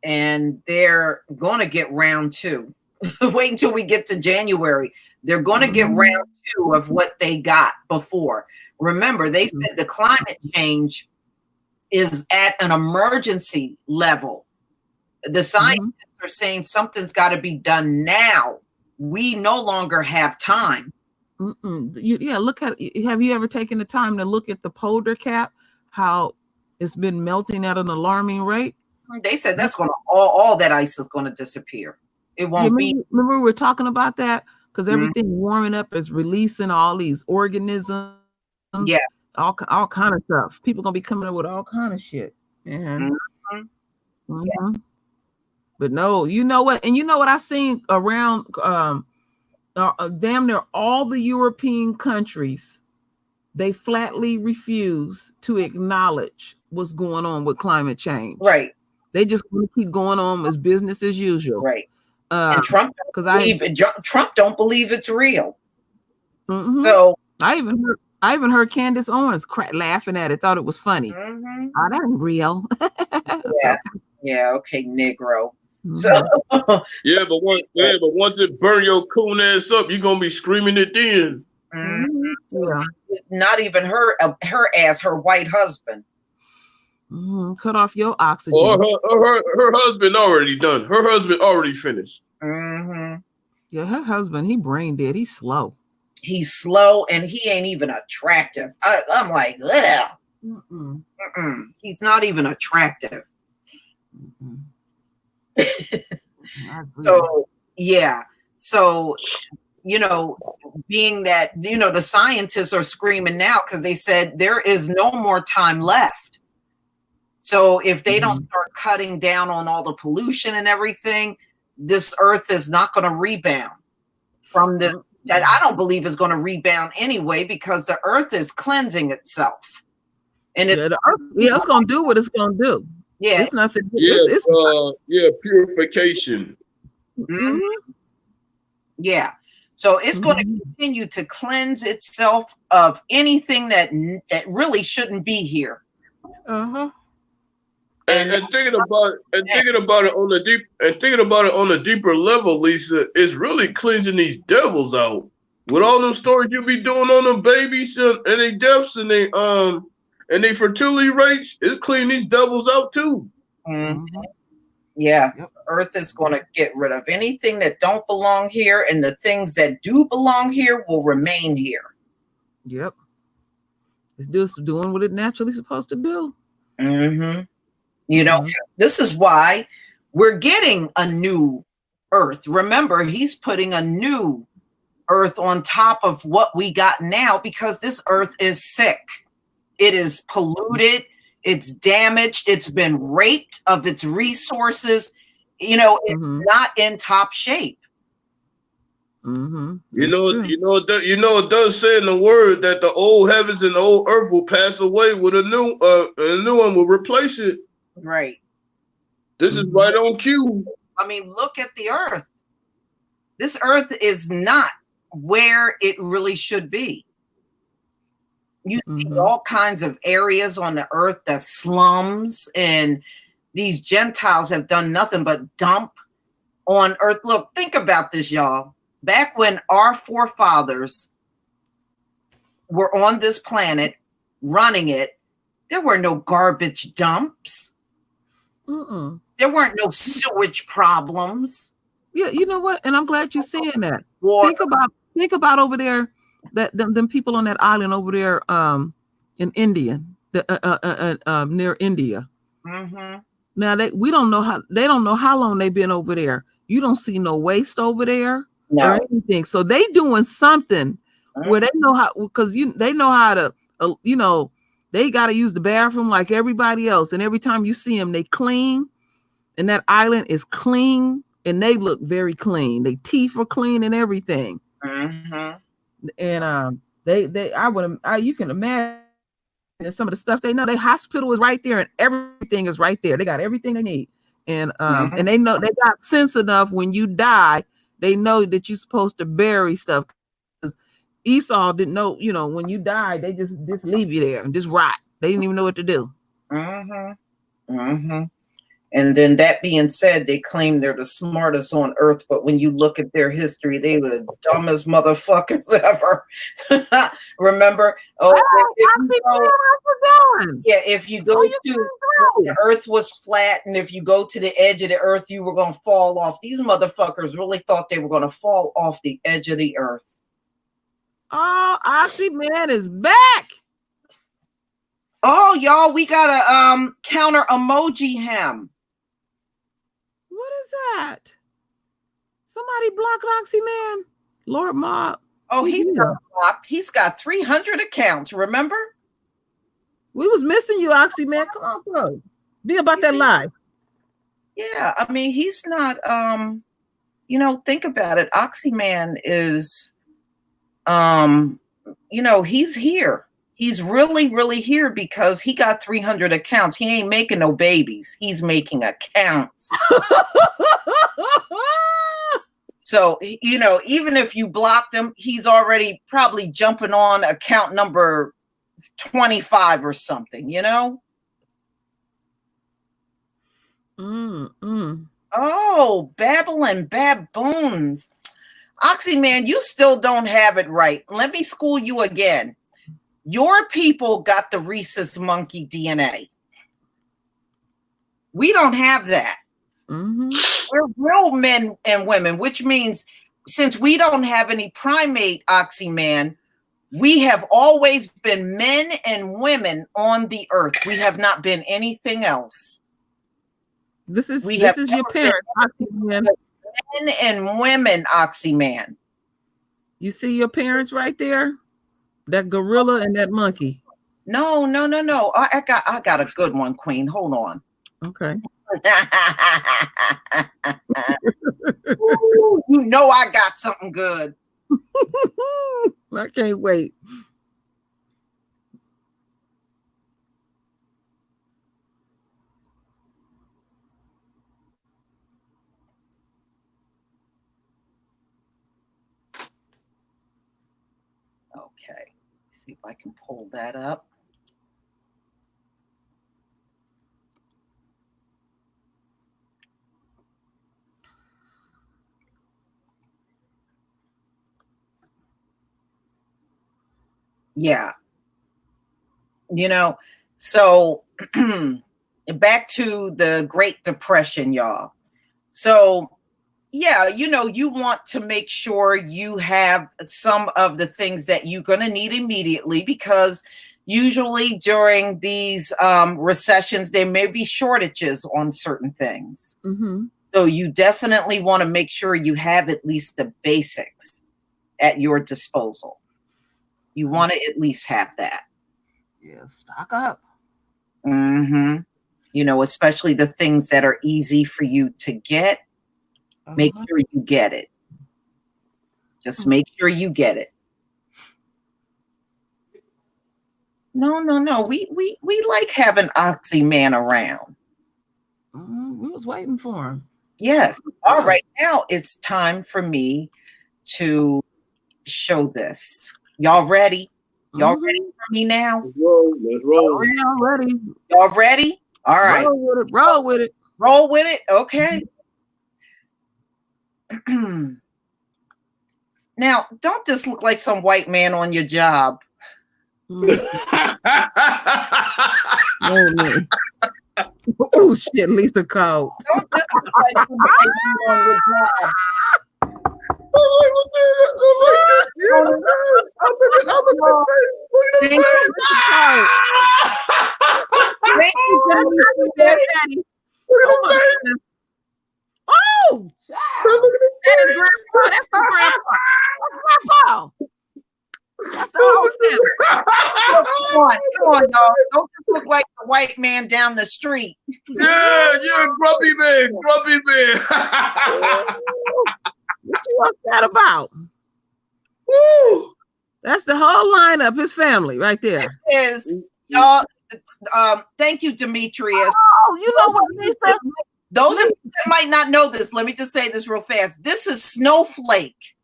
And they're going to get round 2. Wait until we get to January. They're going to get round 2 of what they got before. Remember, they said the climate change is at an emergency level. The scientists are saying something's got to be done now. We no longer have time. Yeah, look at. Have you ever taken the time to look at the polar cap? How it's been melting at an alarming rate. They said that's going to all that ice is going to disappear. It won't be. Remember we were talking about that, because everything warming up is releasing all these organisms. Yeah, all kind of stuff. People gonna be coming up with all kind of shit. And but no, you know what? And you know what I seen around damn near all the European countries, they flatly refuse to acknowledge what's going on with climate change. Right. They just gonna keep going on as business as usual. Right. And Trump, Trump don't believe it's real. So I even heard Candace Owens laughing at it, thought it was funny. Oh, that ain't real. Yeah. Okay, Negro. So but once it burn your coon ass up, you're gonna be screaming it then. Yeah. Not even her ass, her white husband. Cut off your oxygen. Or her husband already done. Her husband already finished. Yeah, her husband, he brain dead. He's slow. He's slow, and he ain't even attractive. I'm like, he's not even attractive. So yeah. So being that the scientists are screaming now because they said there is no more time left. So if they don't start cutting down on all the pollution and everything, this earth is not going to rebound from this. That I don't believe is going to rebound anyway, because the earth is cleansing itself. And it's going to do what it's going to do. Yeah. It's nothing. It's purification. Yeah. So it's going to continue to cleanse itself of anything that really shouldn't be here. And thinking about it on a deeper level, Lisa, is really cleansing these devils out. With all them stories you be doing on them babies and their deaths and they fertility rates, it's cleaning these devils out too. Yeah. Earth is going to get rid of anything that don't belong here, and the things that do belong here will remain here. Yep. It's just doing what it naturally supposed to do. This is why we're getting a new earth. Remember, he's putting a new earth on top of what we got now, because this earth is sick. It is polluted. It's damaged. It's been raped of its resources. It's not in top shape. It does say in the word that the old heavens and the old earth will pass away, with a new one will replace it. Right. This is right on cue. I mean, look at the earth. This earth is not where it really should be. You see all kinds of areas on the earth, the slums, and these Gentiles have done nothing but dump on earth. Look, think about this, y'all. Back when our forefathers were on this planet running it, there were no garbage dumps. There weren't no sewage problems. Yeah, you know what? And I'm glad you're saying that. Water. Think about over there, that them people on that island over there in India, near India. Now they don't know how long they've been over there. You don't see no waste over there or anything. So they doing something where they know how, because they know how to they got to use the bathroom like everybody else. And every time you see them, they clean. And that island is clean. And they look very clean. Their teeth are clean and everything. And You can imagine some of the stuff they know. Their hospital is right there, and everything is right there. They got everything they need, and and they know they got sense enough when you die. They know that you're supposed to bury stuff. Because Esau didn't know, when you die, they just leave you there and just rot. They didn't even know what to do. And then that being said, they claim they're the smartest on earth, but when you look at their history, they were the dumbest motherfuckers ever. Remember? If you go to the earth was flat, and if you go to the edge of the earth, you were going to fall off. These motherfuckers really thought they were going to fall off the edge of the earth. Oh, Oxyman is back. Oh, y'all, we got a counter emoji him. What is that? Somebody blocked Oxyman? Lord Mob. Oh, he's not blocked. He's got 300 accounts, remember? We was missing you, Oxyman. Come on, bro. Be about that live. Yeah, I mean, he's not, think about it. Oxyman is, he's here. He's really, really here because he got 300 accounts. He ain't making no babies. He's making accounts. So, even if you blocked him, he's already probably jumping on account number 25 or something, Oh, babbling baboons. Oxyman, you still don't have it right. Let me school you again. Your people got the rhesus monkey DNA. We don't have that. We're real men and women, which means since we don't have any primate, Oxyman, we have always been men and women on the earth. We have not been anything else. This is your parents, Oxyman. Men and women, Oxyman. You see your parents right there? That gorilla and that monkey. No. I got a good one, Queen. Hold on. Okay. Ooh, I got something good. I can't wait. Okay. See if I can pull that up. Yeah. So back to the Great Depression, y'all. So, yeah, you want to make sure you have some of the things that you're going to need immediately, because usually during these recessions, there may be shortages on certain things. So you definitely want to make sure you have at least the basics at your disposal. You want to at least have that. Yeah, stock up. Especially the things that are easy for you to get. Make sure you get it. Just make sure you get it. No. We like having Oxyman around. We was waiting for him. Yes. All right. Now it's time for me to show this. Y'all ready? Y'all ready for me now? Let's roll. Y'all ready? Y'all ready? All right. Roll with it. Roll with it. Okay. Now, don't just look like some white man on your job. Oh shit, Lisa called. Don't just look like some white man on your job. Oh, that is grandpa. That's the grandpa. Grandpa. That's the whole family. Come on, y'all. Don't just look like the white man down the street. Yeah, grumpy man. What you upset about? Woo! That's the whole lineup, his family right there. Is y'all thank you, Demetrius. Oh, you know what, Lisa? Those of you that might not know this, let me just say this real fast. This is Snowflake.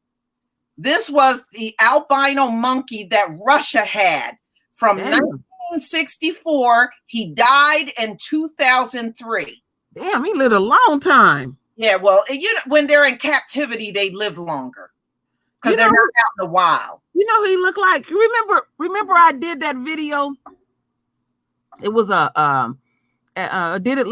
This was the albino monkey that Russia had from 1964. He died in 2003. Damn, he lived a long time. Yeah, well, when they're in captivity, they live longer because they're not out in the wild. You know who he looked like? Remember I did that video? It was I did it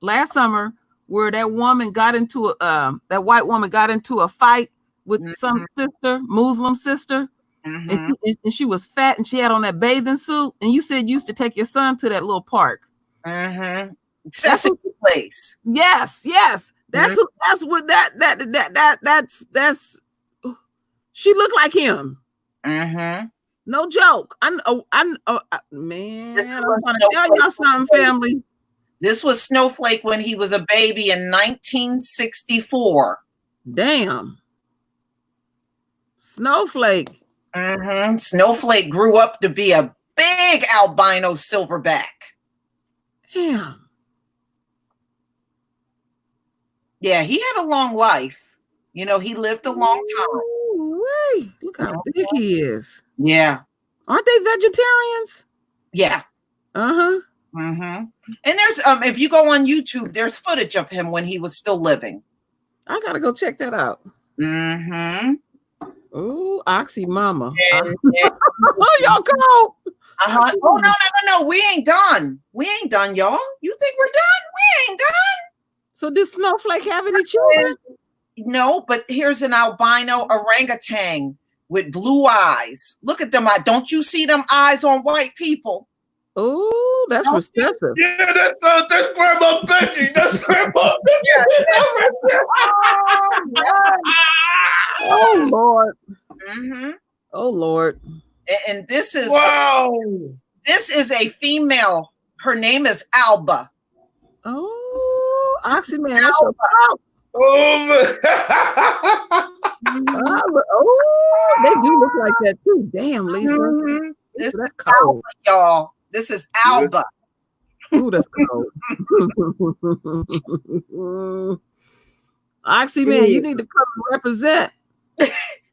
last summer where that woman got into that white woman got into a fight with some sister, Muslim sister, and she was fat and she had on that bathing suit. And you said you used to take your son to that little park. Sesame Place. Yes. That's what that's she looked like him. No joke. Man, I'm trying to tell y'all something, family. This was Snowflake when he was a baby in 1964. Damn. Snowflake. Snowflake grew up to be a big albino silverback. Damn. Yeah, he had a long life. You know, he lived a long time. Wait, look how big he is. Yeah. Aren't they vegetarians? Yeah. And there's if you go on YouTube, there's footage of him when he was still living. I gotta go check that out. Oh, Oxy Mama. Oh, y'all go. Oh, no. We ain't done. We ain't done, y'all. You think we're done? We ain't done. So did Snowflake have any children? No, but here's an albino orangutan with blue eyes. Look at them. Don't you see them eyes on white people? Oh, that's recessive. Yeah, that's Grandma Becky. That's Grandma Becky. Oh Lord. Oh Lord. And this is this is a female. Her name is Alba. Oh, Oxyman. Oh, they do look like that too. Damn, Lisa. This is Alba, y'all. This is Alba. Ooh, that's cold. Oxyman, you need to come and represent.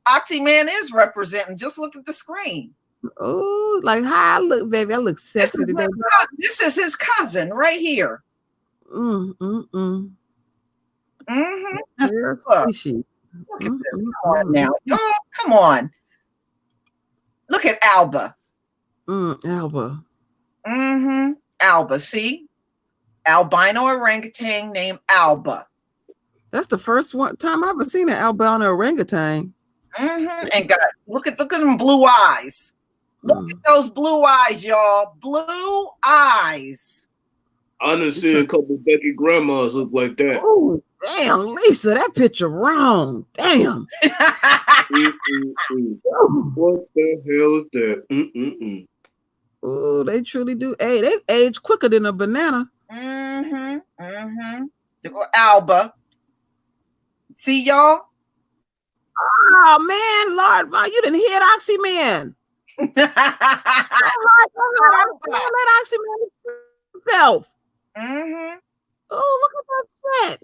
Oxyman is representing. Just look at the screen. Oh, like how I look, baby. I look sexy today. This is his cousin right here. Look at this. Come on now. Y'all, come on. Look at Alba. Alba. Alba, see? Albino orangutan named Alba. That's the first time I've ever seen an albino orangutan. And look at them blue eyes. Look at those blue eyes, y'all. Blue eyes. I done seen a couple of Becky grandmas look like that. Oh, damn, Lisa, that picture wrong. Damn. What the hell is that? Oh, they truly do. Hey, they age quicker than a banana. Look at Alba. See y'all? Oh man, Lord, you didn't hit Oxyman. Let Oxyman himself. Oh, look at that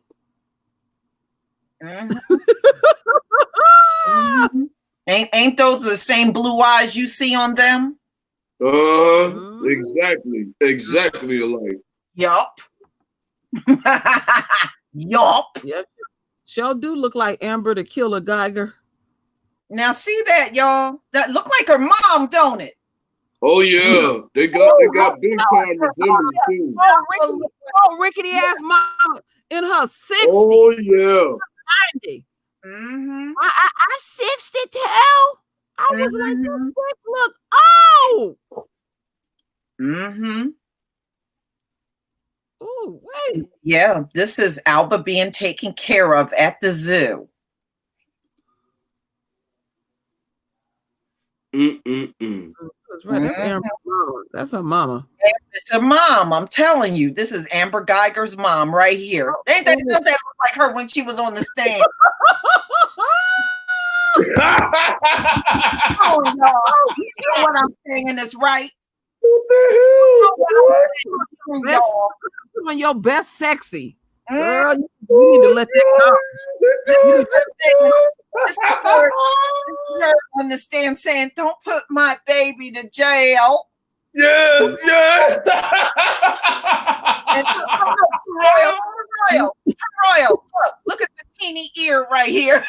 shit. Ain't those the same blue eyes you see on them? Exactly alike. Yup. Yup. Yep. Sure do look like Amber the Killer Geiger. Now see that, y'all? That look like her mom, don't it? Oh yeah, they got big time resemblance too. Rickety ass mom in her 60s. Oh yeah. 90. I'm 62. I was like, this bitch look old. Oh, wait. Yeah, this is Alba being taken care of at the zoo. That's right. That's Amber's mama. That's her mama. It's her mom. I'm telling you, this is Amber Geiger's mom right here. Ain't that look like her when she was on the stand? Oh, no. You know what I'm saying is right. What the hell? Best, Y'all. when your best sexy. Mm. Girl, you need to let that go. This is her on the stand saying, "Don't put my baby to jail." Yes. And Royal, look at the teeny ear right here.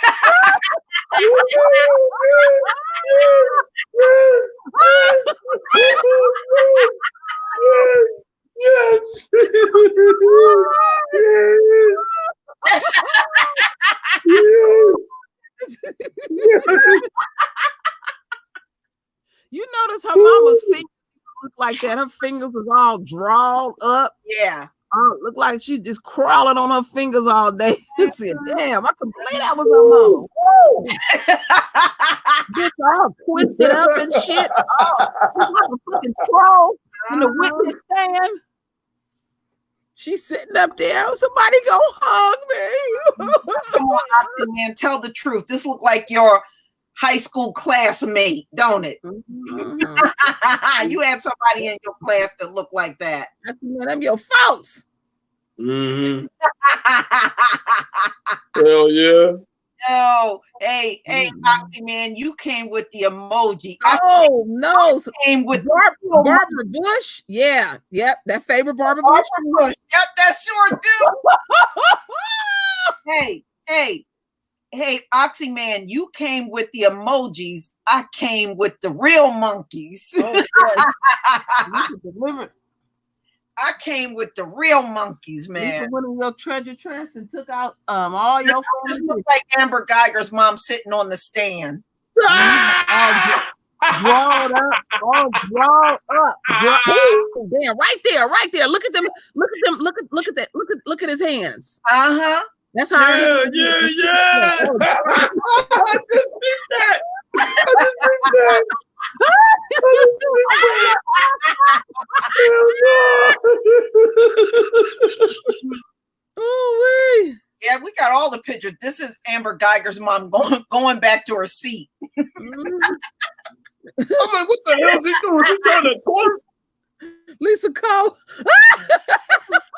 Yes. You notice her mama's fingers look like that. Her fingers was all drawn up. Yeah. Oh, look like she just crawling on her fingers all day. I said, damn, I could believe that was her mama. Bitch all twisted up and shit. Oh, like a fucking troll in the witness stand. She's sitting up there. Somebody go hug me. Come on, Oxy Man, tell the truth. This look like your high school classmate, don't it? Mm-hmm. You had somebody in your class that looked like that. Them your faults. Mm-hmm. Hell yeah. Oh, hey, Oxy Man, you came with the emoji. Oh no, I came with Barbara Bush. Yeah, yep, that favorite Barbara Bush. Yep, that sure do. Hey, Oxy Man, you came with the emojis. I came with the real monkeys. I came with the real monkeys, man. You went in your treasure chest and took out all your. This looks like Amber Geiger's mom sitting on the stand. Drawn up, all drawn up. Ooh, damn, right there. Look at them. Look at that. Look at his hands. Uh-huh. That's how. Yeah. I just did that. Oh, yeah, we got all the pictures. This is Amber Geiger's mom going back to her seat. I'm like, what the hell is he doing? He's trying to twerk. Lisa Cole.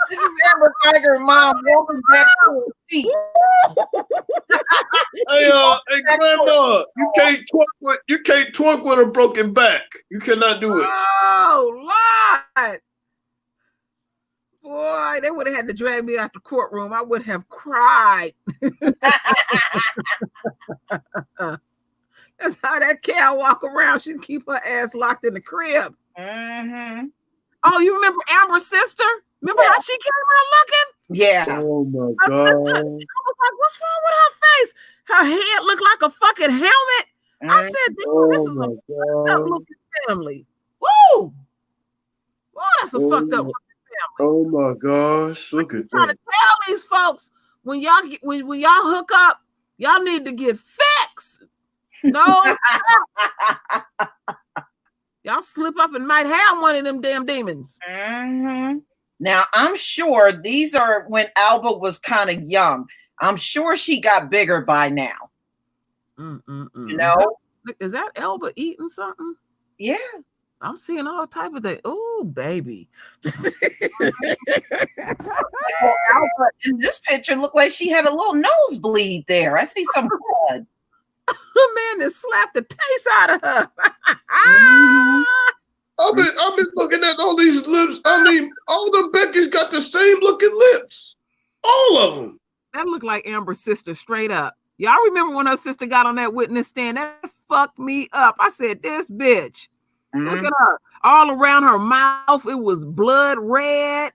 This is Amber Geiger's mom walking back to her seat. Hey, grandma, you can't twerk with a broken back. You cannot do it. Oh, Lord. Boy, they would have had to drag me out the courtroom. I would have cried. That's how that cow walk around. She'd keep her ass locked in the crib. Mm-hmm. Oh, you remember Amber's sister? Remember how she came out looking? Yeah. Oh my Her God. sister, I was like, what's wrong with her face? Her head looked like a fucking helmet. I said, this is a fucked up looking family. Woo! Whoa, that's a fucked up looking family. Oh my gosh, look at I'm trying that. to tell these folks when y'all hook up, y'all need to get fixed. No, y'all slip up and might have one of them damn demons. Mm-hmm. Now I'm sure these are when Alba was kind of young. I'm sure she got bigger by now. You know, is that Elba eating something? Yeah. I'm seeing all type of things. Oh, baby. Alba in this picture looked like she had a little nosebleed there. I see some blood. Man, that slapped the taste out of her. I've been looking at all these lips. I mean, all the Becky's got the same looking lips. All of them. That looked like Amber's sister straight up. Y'all remember when her sister got on that witness stand? That fucked me up. I said, this bitch. Look at her. All around her mouth, it was blood red.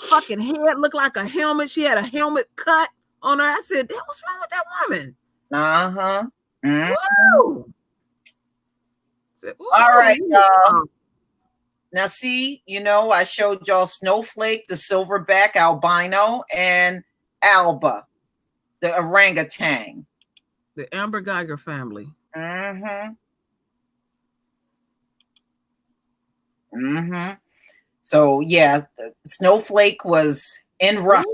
Fucking head looked like a helmet. She had a helmet cut on her. I said, what's wrong with that woman? Uh-huh. Woo. Said, all right, y'all. Now, see, I showed y'all Snowflake, the silverback albino, and Alba, the orangutan. The Amber Geiger family. So, yeah, Snowflake was in Russia.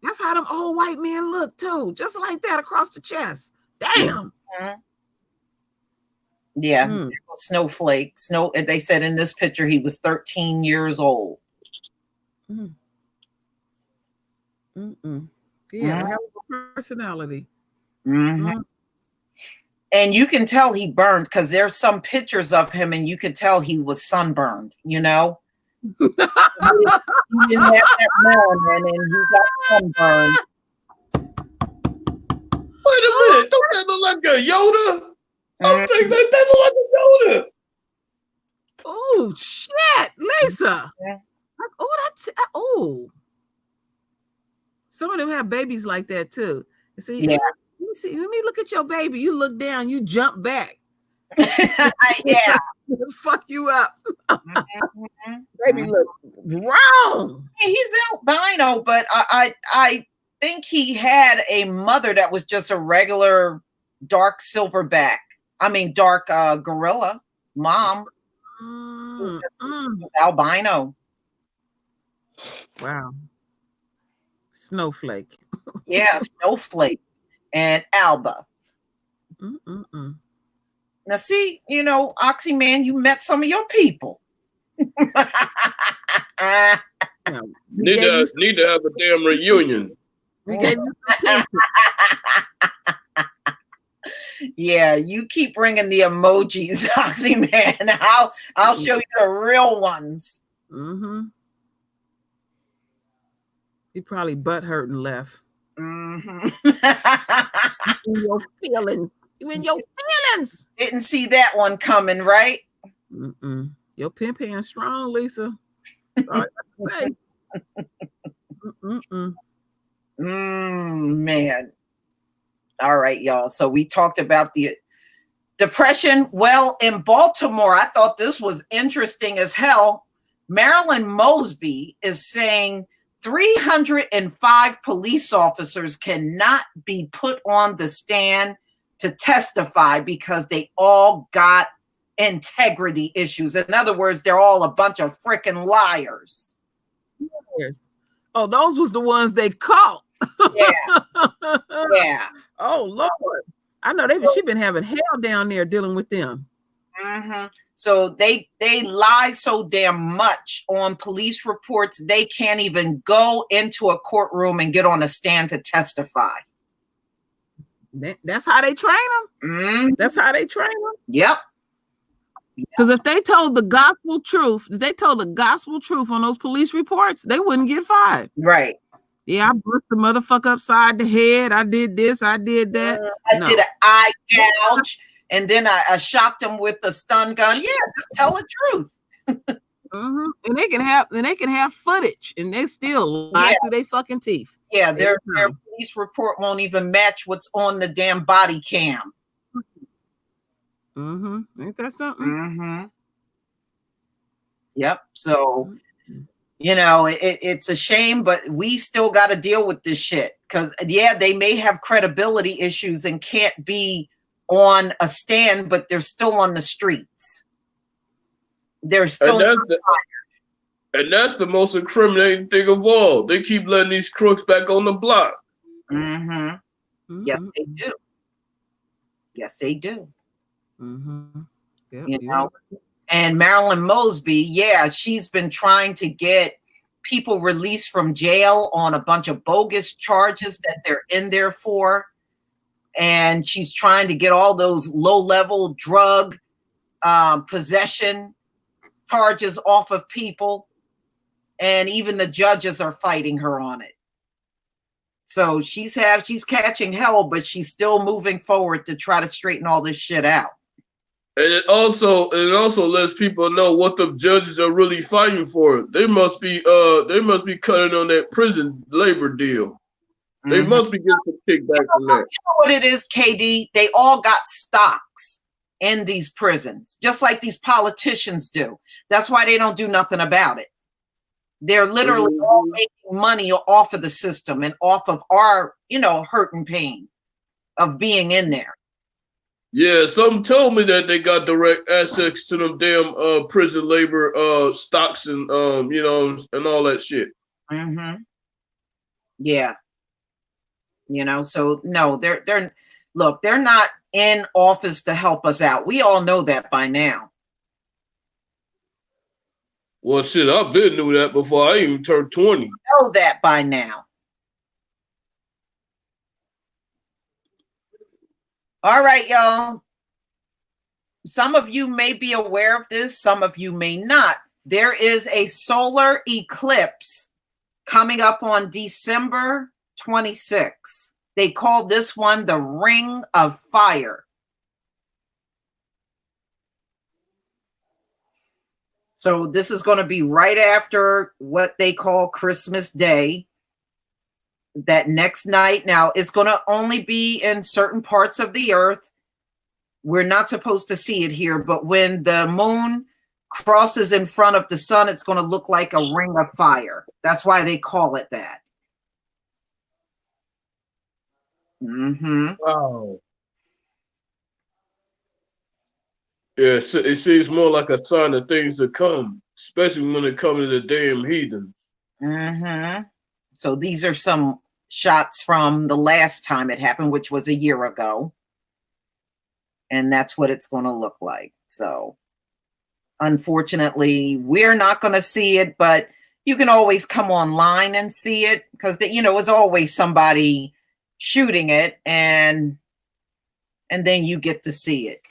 That's how them old white men look, too. Just like that across the chest. Damn. Yeah, Mm. Snowflake. They said in this picture he was 13 years old. Mm. Mm-mm. Yeah, hell of a personality. And you can tell he burned because there's some pictures of him and you can tell he was sunburned, you know? He didn't have that melanin and he got sunburned. Wait a minute, don't that look like a Yoda? I think that look like a Yoda. Oh shit, Lisa. Some of them have babies like that too. See, yeah. Let me look at your baby. You look down, you jump back. Yeah. Fuck you up. Baby look wrong. He's albino, but I think he had a mother that was just a regular dark silverback. I mean dark gorilla mom. Albino. Wow. Snowflake. Yeah, Snowflake and Alba. Now, see, you know, Oxy Man, you met some of your people. Need to have a damn reunion. Yeah, you keep bringing the emojis, Oxy Man. I'll show you the real ones. He probably butt hurt and left. In your feelings. You in your feelings. Didn't see that one coming, right? Your pimp hand strong, Lisa. Sorry to say. Man. All right, y'all. So we talked about the depression. Well, in Baltimore, I thought this was interesting as hell. Marilyn Mosby is saying 305 police officers cannot be put on the stand to testify because they all got integrity issues. In other words, they're all a bunch of freaking liars. Yes. Oh, those was the ones they caught. Yeah. Yeah. Oh, Lord. I know she been having hell down there dealing with them. So they lie so damn much on police reports, they can't even go into a courtroom and get on a stand to testify. That's how they train them. That's how they train them. Yep. Because if they told the gospel truth, on those police reports, they wouldn't get fired. Right. Yeah, I pushed the motherfucker upside the head. I did this. I did that. I did an eye gouge, and then I shocked him with a stun gun. Yeah, just tell the truth. And they can have footage, and they still lie through their fucking teeth. Yeah, their police report won't even match what's on the damn body cam. Ain't that something? Yep. So, you know, it's a shame, but we still got to deal with this shit because, yeah, they may have credibility issues and can't be on a stand, but they're still on the streets. They're still. And that's the most incriminating thing of all. They keep letting these crooks back on the block. Yes, they do. Yes, they do. Yep, you know, and Marilyn Mosby, yeah, she's been trying to get people released from jail on a bunch of bogus charges that they're in there for. And she's trying to get all those low-level drug possession charges off of people. And even the judges are fighting her on it. So she's catching hell, but she's still moving forward to try to straighten all this shit out. And it also lets people know what the judges are really fighting for. They must be cutting on that prison labor deal. They must be getting some kickback from that. You know what it is, KD? They all got stocks in these prisons, just like these politicians do. That's why they don't do nothing about it. They're literally all making money off of the system and off of our, hurt and pain of being in there. Yeah, something told me that they got direct access to them damn prison labor stocks and and all that shit. Yeah. So no, Look, they're not in office to help us out. We all know that by now. Well, shit, I've been knew that before I even turned 20. Know that by now. All right, y'all. Some of you may be aware of this. Some of you may not. There is a solar eclipse coming up on December 26th. They call this one the Ring of Fire. So this is going to be right after what they call Christmas Day. That next night. Now, it's going to only be in certain parts of the earth. We're not supposed to see it here, but when the moon crosses in front of the sun, it's going to look like a ring of fire. That's why they call it that. Wow. Yeah, it seems more like a sign of things to come, especially when it comes to the damn heathen. So these are some shots from the last time it happened, which was a year ago. And that's what it's going to look like. So unfortunately, we're not going to see it, but you can always come online and see it because, it's always somebody shooting it and then you get to see it.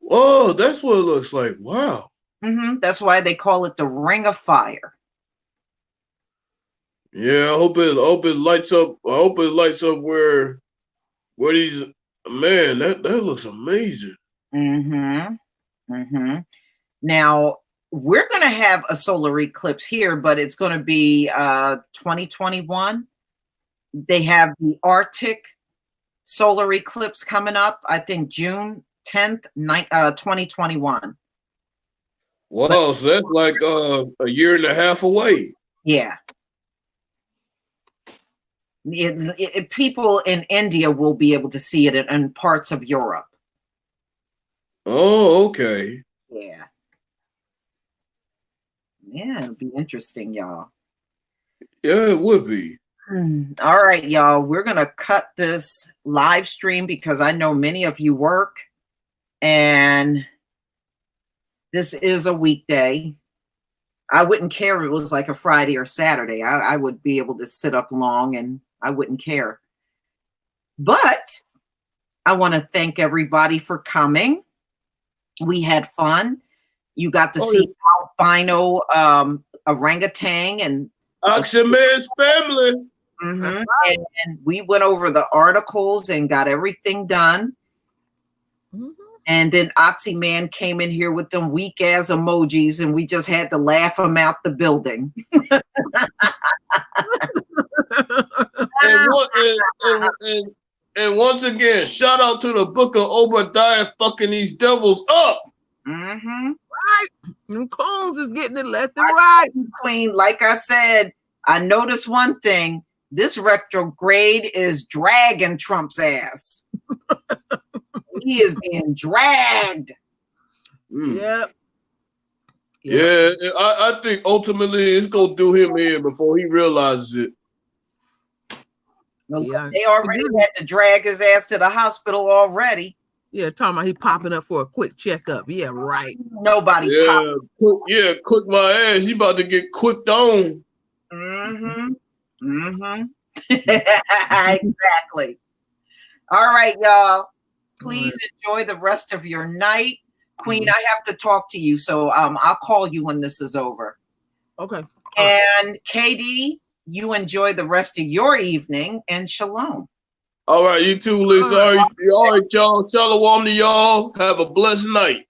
Oh, that's what it looks like. Wow. That's why they call it the Ring of Fire. Yeah, I hope it lights up. I hope it lights up where these, man, that looks amazing. Now we're going to have a solar eclipse here, but it's going to be 2021. They have the Arctic solar eclipse coming up, I think June 10th, 2021. Wow, so that's like a year and a half away. Yeah. People in India will be able to see it in parts of Europe. Oh, okay. Yeah. Yeah, it'll be interesting, y'all. Yeah, it would be. All right, y'all. We're going to cut this live stream because I know many of you work and this is a weekday. I wouldn't care if it was like a Friday or Saturday. I would be able to sit up long and I wouldn't care. But I want to thank everybody for coming. We had fun. You got to see albino orangutan and Oxyman's family. And we went over the articles and got everything done. And then Oxyman came in here with them weak ass emojis, and we just had to laugh him out the building. And once again, shout out to the Book of Obadiah fucking these devils up. Right. Them coons is getting it left and right. Queen, like I said, I noticed one thing. This retrograde is dragging Trump's ass. He is being dragged. Yep. Yeah, I think ultimately it's gonna do him in before he realizes it. They already had to drag his ass to the hospital already. Yeah, talking about he popping up for a quick checkup. Yeah, right. Nobody. Quick my ass. He about to get quicked on. Exactly. All right, y'all. Please enjoy the rest of your night. Queen, I have to talk to you, so I'll call you when this is over. Okay. And KD, you enjoy the rest of your evening, and shalom. All right, you too, Lisa. All right, y'all. Shalom to y'all. Have a blessed night.